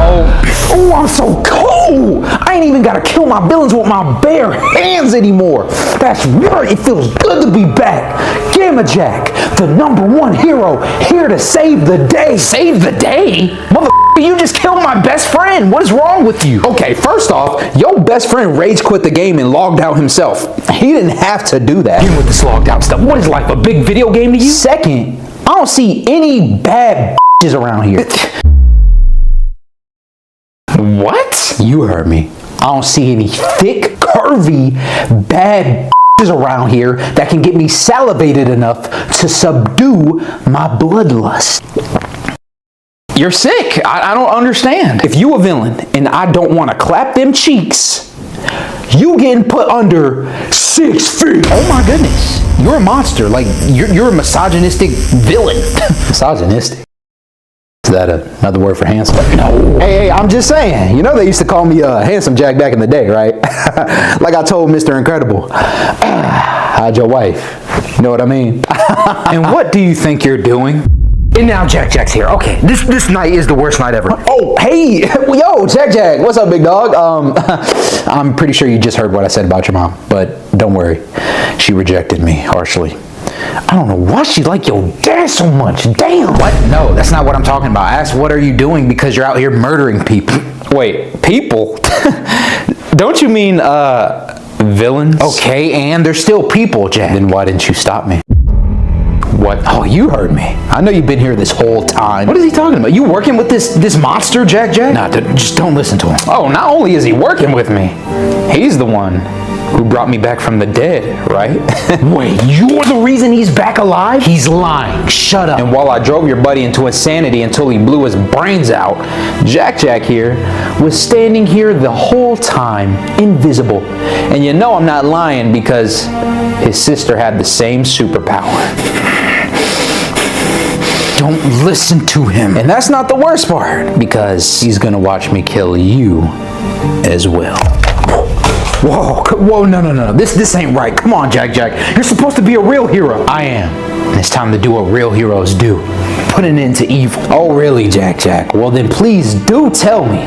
Oh, I'm so cold. I ain't even gotta kill my villains with my bare hands anymore. That's right, it feels good to be back. Gamma Jack, the #1 hero, here to save the day. Save the day? Mother, you just killed my best friend. What is wrong with you? Okay, first off, your best friend rage quit the game and logged out himself. He didn't have to do that. You with this logged out stuff. What is life, a big video game to you? Second, I don't see any bad bitches around here. What? You heard me. I don't see any thick, curvy, bad bitches around here that can get me salivated enough to subdue my bloodlust. You're sick. I don't understand. If you a villain and I don't want to clap them cheeks, you getting put under 6 feet. Oh my goodness. You're a monster. Like, you're a misogynistic villain. Misogynistic? Is that another word for handsome? No. Hey, I'm just saying. You know they used to call me Handsome Jack back in the day, right? Like I told Mr. Incredible. How'd your wife? You know what I mean? And what do you think you're doing? And now Jack's here. Okay, this night is the worst night ever. Oh, hey, yo, Jack, what's up, big dog? I'm pretty sure you just heard what I said about your mom, but don't worry, she rejected me harshly. I don't know why she like your dad so much. Damn. What? No, that's not what I'm talking about. I asked, what are you doing because you're out here murdering people? Wait, people? Don't you mean, villains? Okay, and they're still people, Jack. Then why didn't you stop me? What? Oh, you heard me. I know you've been here this whole time. What is he talking about? You working with this monster, Jack? Nah, just don't listen to him. Oh, not only is he working with me, he's the one who brought me back from the dead, right? Wait, you're the reason he's back alive? He's lying. Shut up. And while I drove your buddy into insanity until he blew his brains out, Jack here was standing here the whole time, invisible. And you know I'm not lying because his sister had the same superpower. Don't listen to him. And that's not the worst part, because he's gonna watch me kill you as well. Whoa, no. This ain't right. Come on, Jack. You're supposed to be a real hero. I am. And it's time to do what real heroes do. Put an end to evil. Oh, really, Jack? Well, then please do tell me,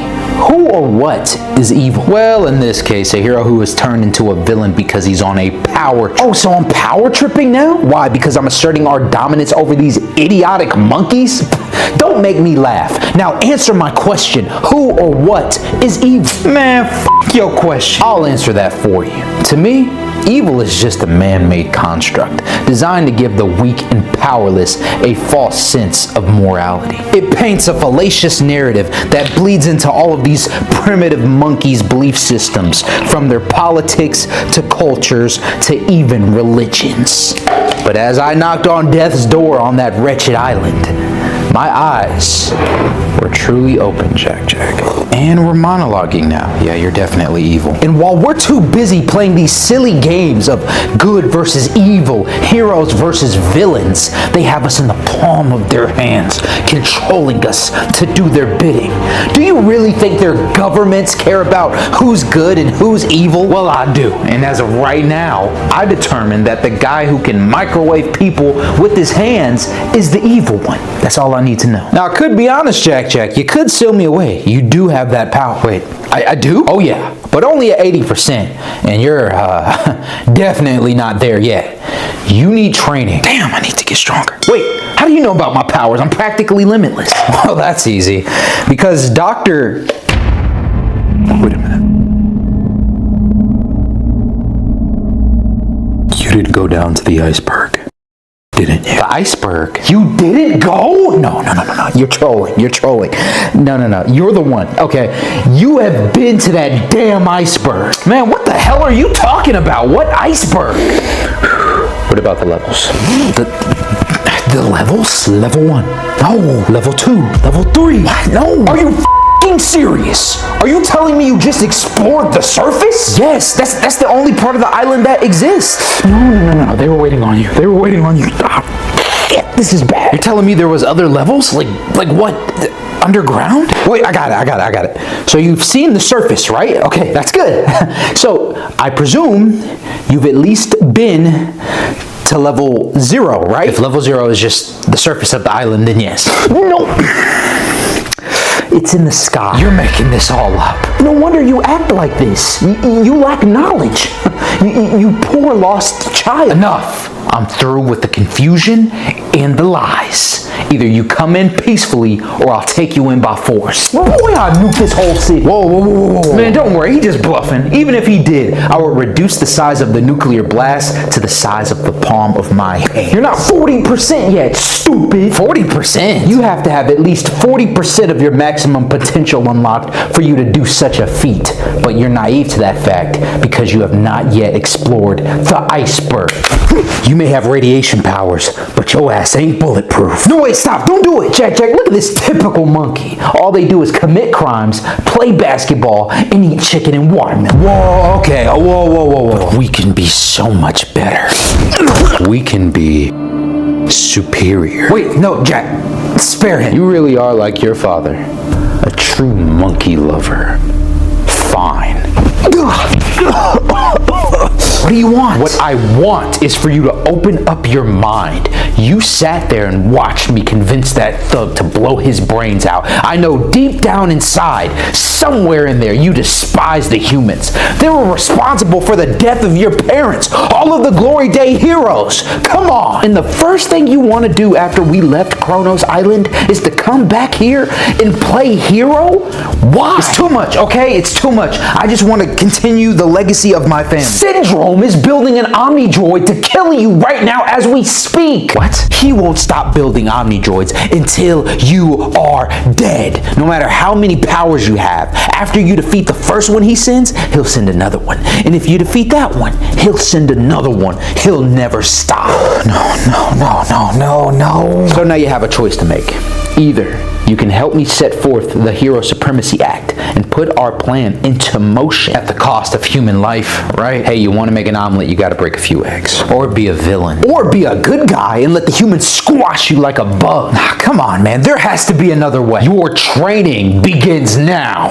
who or what is evil? Well, in this case, a hero who is turned into a villain because he's on a power trip. Oh, so I'm power tripping now? Why? Because I'm asserting our dominance over these idiotic monkeys? Don't make me laugh. Now answer my question. Who or what is evil? Man, f*** your question. I'll answer that for you. To me, evil is just a man-made construct designed to give the weak and powerless a false sense of morality. It paints a fallacious narrative that bleeds into all of these primitive monkeys' belief systems, from their politics to cultures to even religions. But as I knocked on death's door on that wretched island, my eyes were truly open, Jack. And we're monologuing now. Yeah, you're definitely evil. And while we're too busy playing these silly games of good versus evil, heroes versus villains, they have us in the palm of their hands, controlling us to do their bidding. Do you really think their governments care about who's good and who's evil? Well, I do. And as of right now, I determined that the guy who can microwave people with his hands is the evil one. That's all I need to know. Now, I could be honest, Jack. You could seal me away. You do have that power. Wait, I do? Oh, yeah. But only at 80%. And you're definitely not there yet. You need training. Damn, I need to get stronger. Wait, how do you know about my powers? I'm practically limitless. Well, that's easy. Because Dr. Wait a minute. You didn't go down to the iceberg, didn't you? The iceberg? You didn't go? No. You're trolling. No. You're the one. Okay. You have been to that damn iceberg. Man, what the hell are you talking about? What iceberg? What about the levels? The levels? Level 1. No. Level 2. Level 3. No. Are you f***ing serious? Are you telling me you just explored the surface? Yes. That's the only part of the island that exists. No. They were waiting on you. This is bad. You're telling me there was other levels? Like what? Underground? Wait, I got it. So you've seen the surface, right? Okay, that's good. So I presume you've at least been to level 0, right? If level 0 is just the surface of the island, then yes. No. It's in the sky. You're making this all up. No wonder you act like this. You lack knowledge. You poor lost child. Enough. I'm through with the confusion and the lies. Either you come in peacefully or I'll take you in by force. Boy, I nuke this whole city. Whoa. Man, don't worry, he's just bluffing. Even if he did, I will reduce the size of the nuclear blast to the size of the palm of my hand. You're not 40% yet, stupid. 40%? You have to have at least 40% of your maximum potential unlocked for you to do such a feat. But you're naive to that fact because you have not yet explored the iceberg. You may have radiation powers, but your ass ain't bulletproof. No, wait, stop. Don't do it. Jack, look at this typical monkey. All they do is commit crimes, play basketball, and eat chicken and watermelon. Whoa, okay. Whoa. We can be so much better. We can be superior. Wait, no, Jack. Spare him. You really are like your father. A true monkey lover. Fine. What do you want? What I want is for you to open up your mind. You sat there and watched me convince that thug to blow his brains out. I know deep down inside, somewhere in there, you despise the humans. They were responsible for the death of your parents, all of the Glory Day heroes. Come on. And the first thing you want to do after we left Kronos Island is to come back here and play hero? Why? It's too much, okay? It's too much. I just want to continue the legacy of my family. Syndrome Syndrome is building an Omni-Droid to kill you right now as we speak. What? He won't stop building Omni-Droids until you are dead. No matter how many powers you have. After you defeat the first one he sends, he'll send another one. And if you defeat that one, he'll send another one. He'll never stop. No. So now you have a choice to make. Either you can help me set forth the Hero Supremacy Act and put our plan into motion at the cost of human life, right? Hey, you want to make an omelet, you got to break a few eggs. Or be a villain. Or be a good guy and let the humans squash you like a bug. Nah, come on, man. There has to be another way. Your training begins now.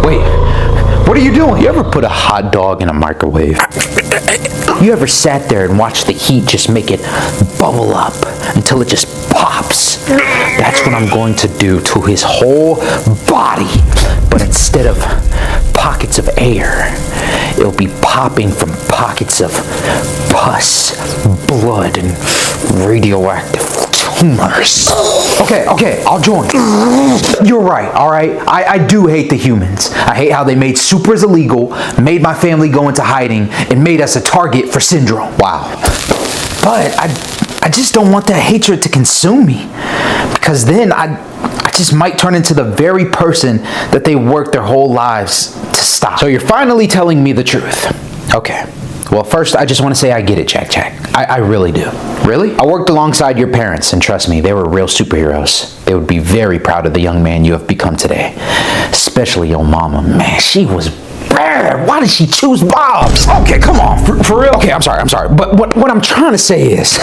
Wait, what are you doing? You ever put a hot dog in a microwave? You ever sat there and watched the heat just make it bubble up until it just pops? That's what I'm going to do to his whole body. But instead of pockets of air, it'll be popping from pockets of pus, blood, and radioactive tumors. Okay, I'll join. You're right, all right? I do hate the humans. I hate how they made supers illegal, made my family go into hiding, and made us a target for Syndrome. Wow. But I just don't want that hatred to consume me. Because then I just might turn into the very person that they worked their whole lives to stop. So you're finally telling me the truth. Okay. Well, first, I just want to say I get it, Jack. I really do. Really? I worked alongside your parents, and trust me, they were real superheroes. They would be very proud of the young man you have become today. Especially your mama. Man, she was bad. Why did she choose Bob's? Okay, come on. For real? Okay, I'm sorry. But what I'm trying to say is,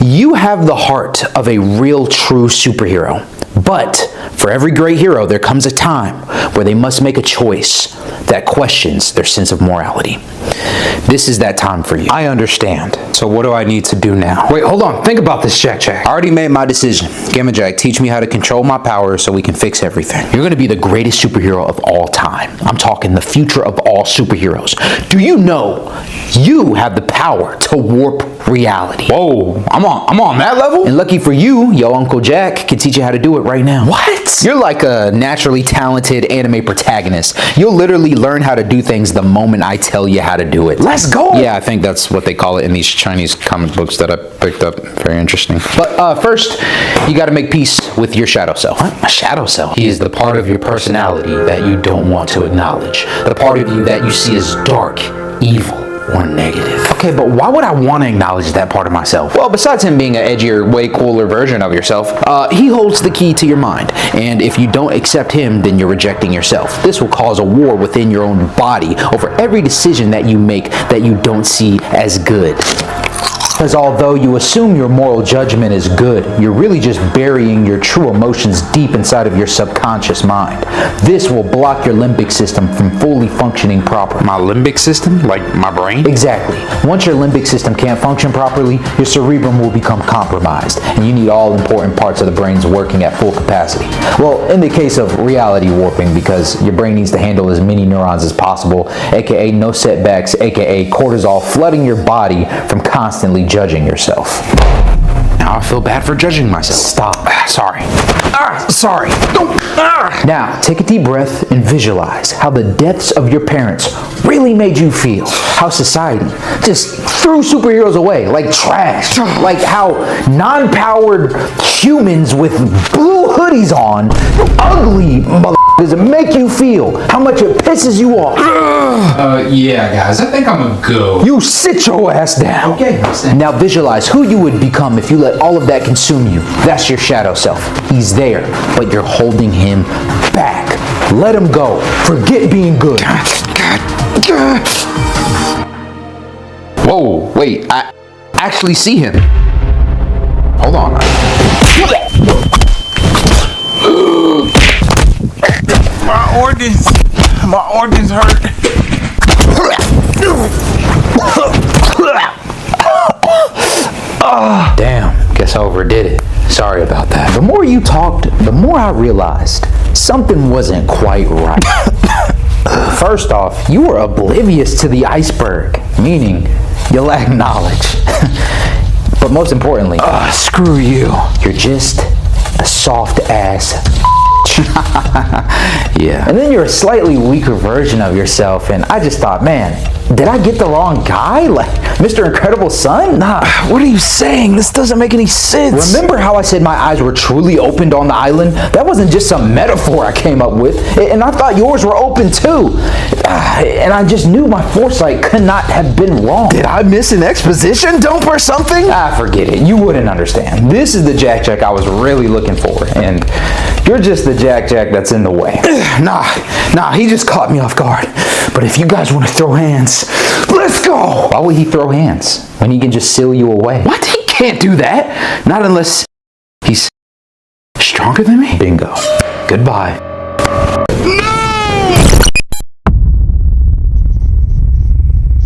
you have the heart of a real, true superhero. But for every great hero, there comes a time where they must make a choice that questions their sense of morality. This is that time for you. I understand. So what do I need to do now? Wait, hold on. Think about this, Jack. I already made my decision. Gamma Jack, teach me how to control my powers so we can fix everything. You're going to be the greatest superhero of all time. I'm talking the future of all superheroes. Do you know you have the power to warp reality? Whoa, I'm on that level? And lucky for you, your Uncle Jack can teach you how to do it right now. What? You're like a naturally talented anime protagonist. You'll literally learn how to do things the moment I tell you how to do it. Let's go! Yeah, I think that's what they call it in these Chinese comic books that I picked up. Very interesting. But first, you gotta make peace with your shadow self. What? A shadow self? He is the part of your personality that you don't want to acknowledge. The part of you that you see as dark, evil, or negative. Okay, but why would I want to acknowledge that part of myself? Well, besides him being an edgier, way cooler version of yourself, he holds the key to your mind. And if you don't accept him, then you're rejecting yourself. This will cause a war within your own body over every decision that you make that you don't see as good. Because although you assume your moral judgment is good, you're really just burying your true emotions deep inside of your subconscious mind. This will block your limbic system from fully functioning properly. My limbic system? Like my brain? Exactly. Once your limbic system can't function properly, your cerebrum will become compromised, and you need all important parts of the brains working at full capacity. Well, in the case of reality warping, because your brain needs to handle as many neurons as possible, aka no setbacks, aka cortisol flooding your body from constantly judging yourself. Now I feel bad for judging myself. Stop. Sorry. Sorry. Now, take a deep breath and visualize how the deaths of your parents really made you feel. How society just threw superheroes away like trash. Like how non-powered humans with blue hoodies on, ugly motherfuckers, make you feel. How much it pisses you off. Yeah, guys, I think I'm gonna go. You sit your ass down. Okay. Now visualize who you would become if you let all of that consume you. That's your shadow self. He's there, but you're holding him back. Let him go. Forget being good. Whoa, wait, I actually see him. Hold on. My organs hurt. Damn, guess I overdid it. Sorry about that. The more you talked, the more I realized something wasn't quite right. First off, you were oblivious to the iceberg, meaning you lack knowledge. But most importantly, Screw you. you're just a soft ass Yeah. And then you're a slightly weaker version of yourself, and I just thought, man, did I get the wrong guy? Like Mr. Incredible's son? Nah. What are you saying? This doesn't make any sense. Remember how I said my eyes were truly opened on the island? That wasn't just some metaphor I came up with, and I thought yours were open too. And I just knew my foresight could not have been wrong. Did I miss an exposition dump or something? Forget it. You wouldn't understand. This is the Jack Jack I was really looking for, and you're just the Jack Jack that's in the way. Nah, he just caught me off guard. But if you guys want to throw hands, let's go! Why would he throw hands when he can just seal you away? What? He can't do that. Not unless he's stronger than me. Bingo. Goodbye.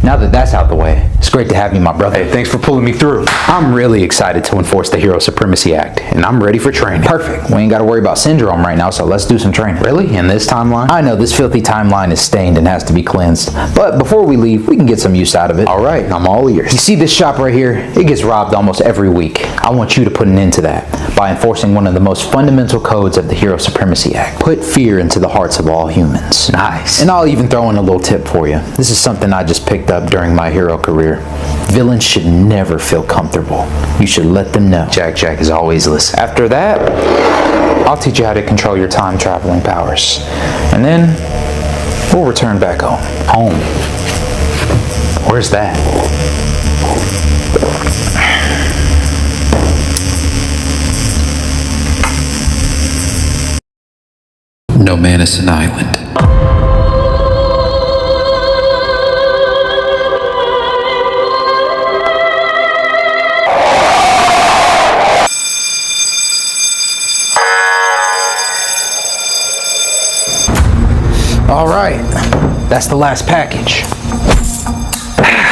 Now that that's out the way, it's great to have you, my brother. Hey, thanks for pulling me through. I'm really excited to enforce the Hero Supremacy Act, and I'm ready for training. Perfect. We ain't got to worry about Syndrome right now, so let's do some training. Really? In this timeline? I know this filthy timeline is stained and has to be cleansed, but before we leave, we can get some use out of it. All right, I'm all ears. You see this shop right here? It gets robbed almost every week. I want you to put an end to that by enforcing one of the most fundamental codes of the Hero Supremacy Act. Put fear into the hearts of all humans. Nice. And I'll even throw in a little tip for you. This is something I just picked up during my hero career. Villains should never feel comfortable. You should let them know Jack Jack is always listening. After that, I'll teach you how to control your time traveling powers. And then we'll return back home. Home. Where's that? No Manison Island. All right, that's the last package.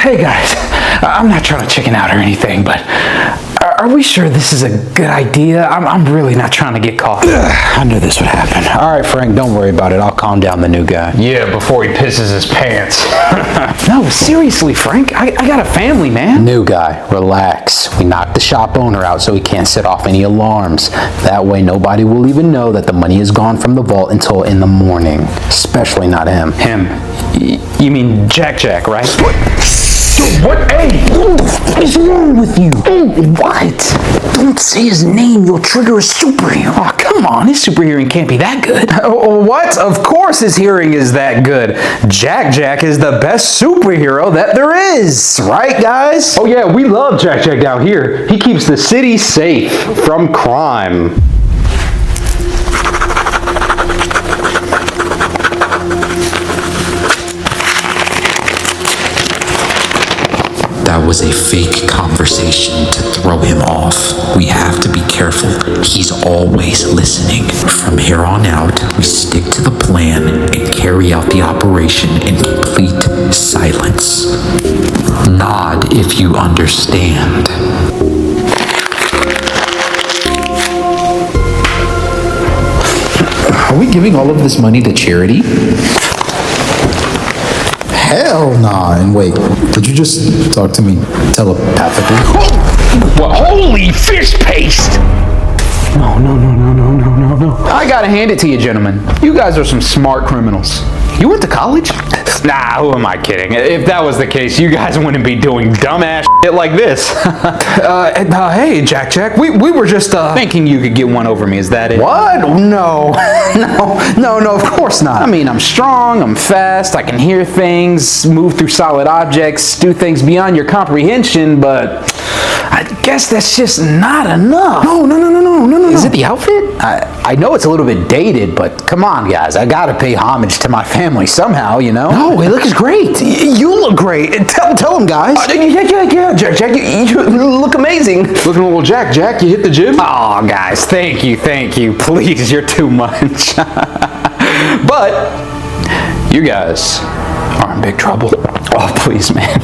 Hey guys, I'm not trying to chicken out or anything, but are we sure this is a good idea? I'm really not trying to get caught. I knew this would happen. All right, Frank, don't worry about it. I'll calm down the new guy. Yeah, before he pisses his pants. No, seriously, Frank, I got a family, man. New guy, relax. We knocked the shop owner out so he can't set off any alarms. That way nobody will even know that the money is gone from the vault until in the morning. Especially not him. Him? You mean Jack Jack, right? What? Hey! What is wrong with you? What? Don't say his name. You'll trigger a super hearing. Oh, come on. His super hearing can't be that good. What? Of course his hearing is that good. Jack Jack is the best superhero that there is. Right, guys? Oh, yeah. We love Jack Jack down here. He keeps the city safe from crime. That was a fake conversation to throw him off. We have to be careful. He's always listening. From here on out, we stick to the plan and carry out the operation in complete silence. Nod if you understand. Are we giving all of this money to charity? Hell nah. And wait, did you just talk to me telepathically? Well, holy fish paste! No. I gotta hand it to you, gentlemen. You guys are some smart criminals. You went to college? Nah, who am I kidding? If that was the case, you guys wouldn't be doing dumbass shit like this. Hey, Jack Jack, we were just, Thinking you could get one over me, is that it? What? No, of course not. I mean, I'm strong, I'm fast, I can hear things, move through solid objects, do things beyond your comprehension, but I guess that's just not enough. No. Is it the outfit? I know it's a little bit dated, but come on, guys. I gotta pay homage to my family somehow, you know? No, it looks great. You look great. Tell them, guys. Yeah, Jack, you look amazing. Looking a little Jack, you hit the gym? Oh, guys, thank you. Please, you're too much. But you guys are in big trouble. Oh, please, man.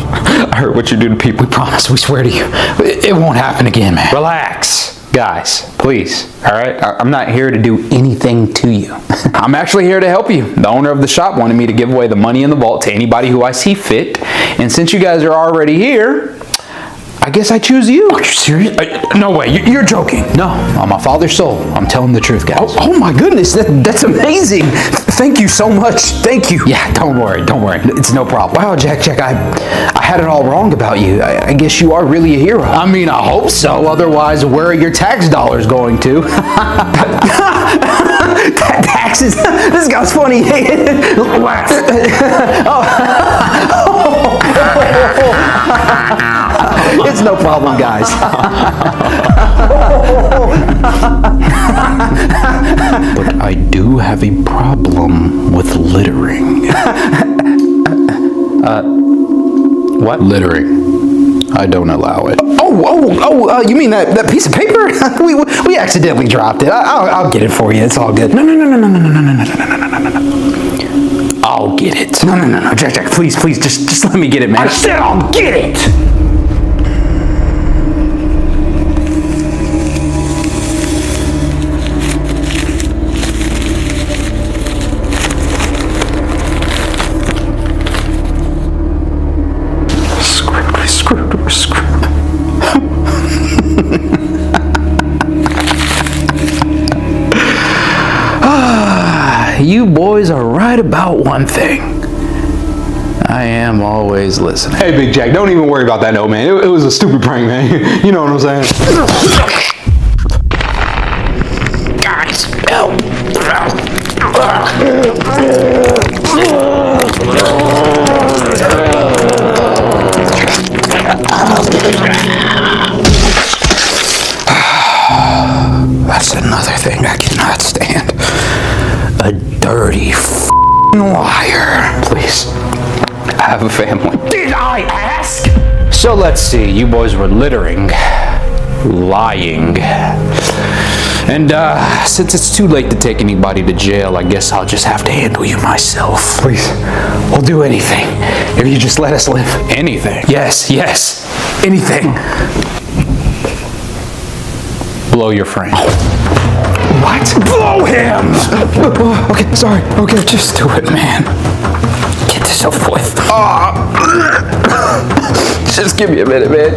I heard what you do to people. We promise, we swear to you. It won't happen again, man. Relax. Guys, please, all right? I'm not here to do Anything to you. I'm actually here to help you. The owner of the shop wanted me to give away the money in the vault to anybody who I see fit. And since you guys are already here, I guess I choose you. Are you serious? No way, you're joking. No, on my father's soul, I'm telling the truth, guys. Oh my goodness, that's amazing. Thank you so much. Thank you. Yeah, don't worry. It's no problem. Wow, Jack, I had it all wrong about you. I guess you are really a hero. I mean, I hope so. Otherwise, where are your tax dollars going to? Taxes. This guy's funny. It's no problem, guys. But I do have a problem with littering. What? Littering. I don't allow it. You mean that piece of paper? we accidentally dropped it. I'll get it for you. It's all good. No. I'll get it. No, Jack, please, just let me get it, man. I said I'll get it! We're screwed. You boys are right about one thing. I am always listening. Hey, Big Jack, don't even worry about that note, man. It was a stupid prank, man. You know what I'm saying? Guys, help! That's another thing I cannot stand. A dirty liar. Please. I have a family. Did I ask? So let's see, you boys were littering, lying. And since it's too late to take anybody to jail, I guess I'll just have to handle you myself. Please, we'll do anything if you just let us live. Anything? Yes, anything. Blow your friend. What? Blow him! Okay, sorry. Okay, Just do it, man. Get this over with. just give me a minute, man.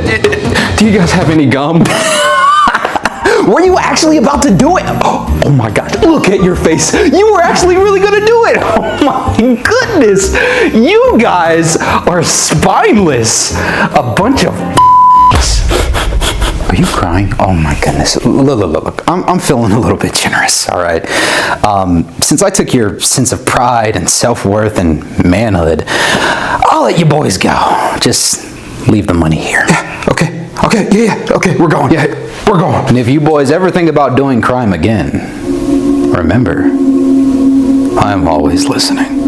Do you guys have any gum? Were you actually about to do it? Oh my God, look at your face. You were actually really gonna do it. Oh my goodness. You guys are spineless. A bunch of Are you crying? Oh my goodness. Look. I'm feeling a little bit generous, all right? Since I took your sense of pride and self-worth and manhood, I'll let you boys go. Just leave the money here. Okay, we're going. Yeah, we're going. And if you boys ever think about doing crime again, remember, I'm always listening.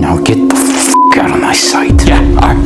Now get the f*** out of my sight. Yeah, all right.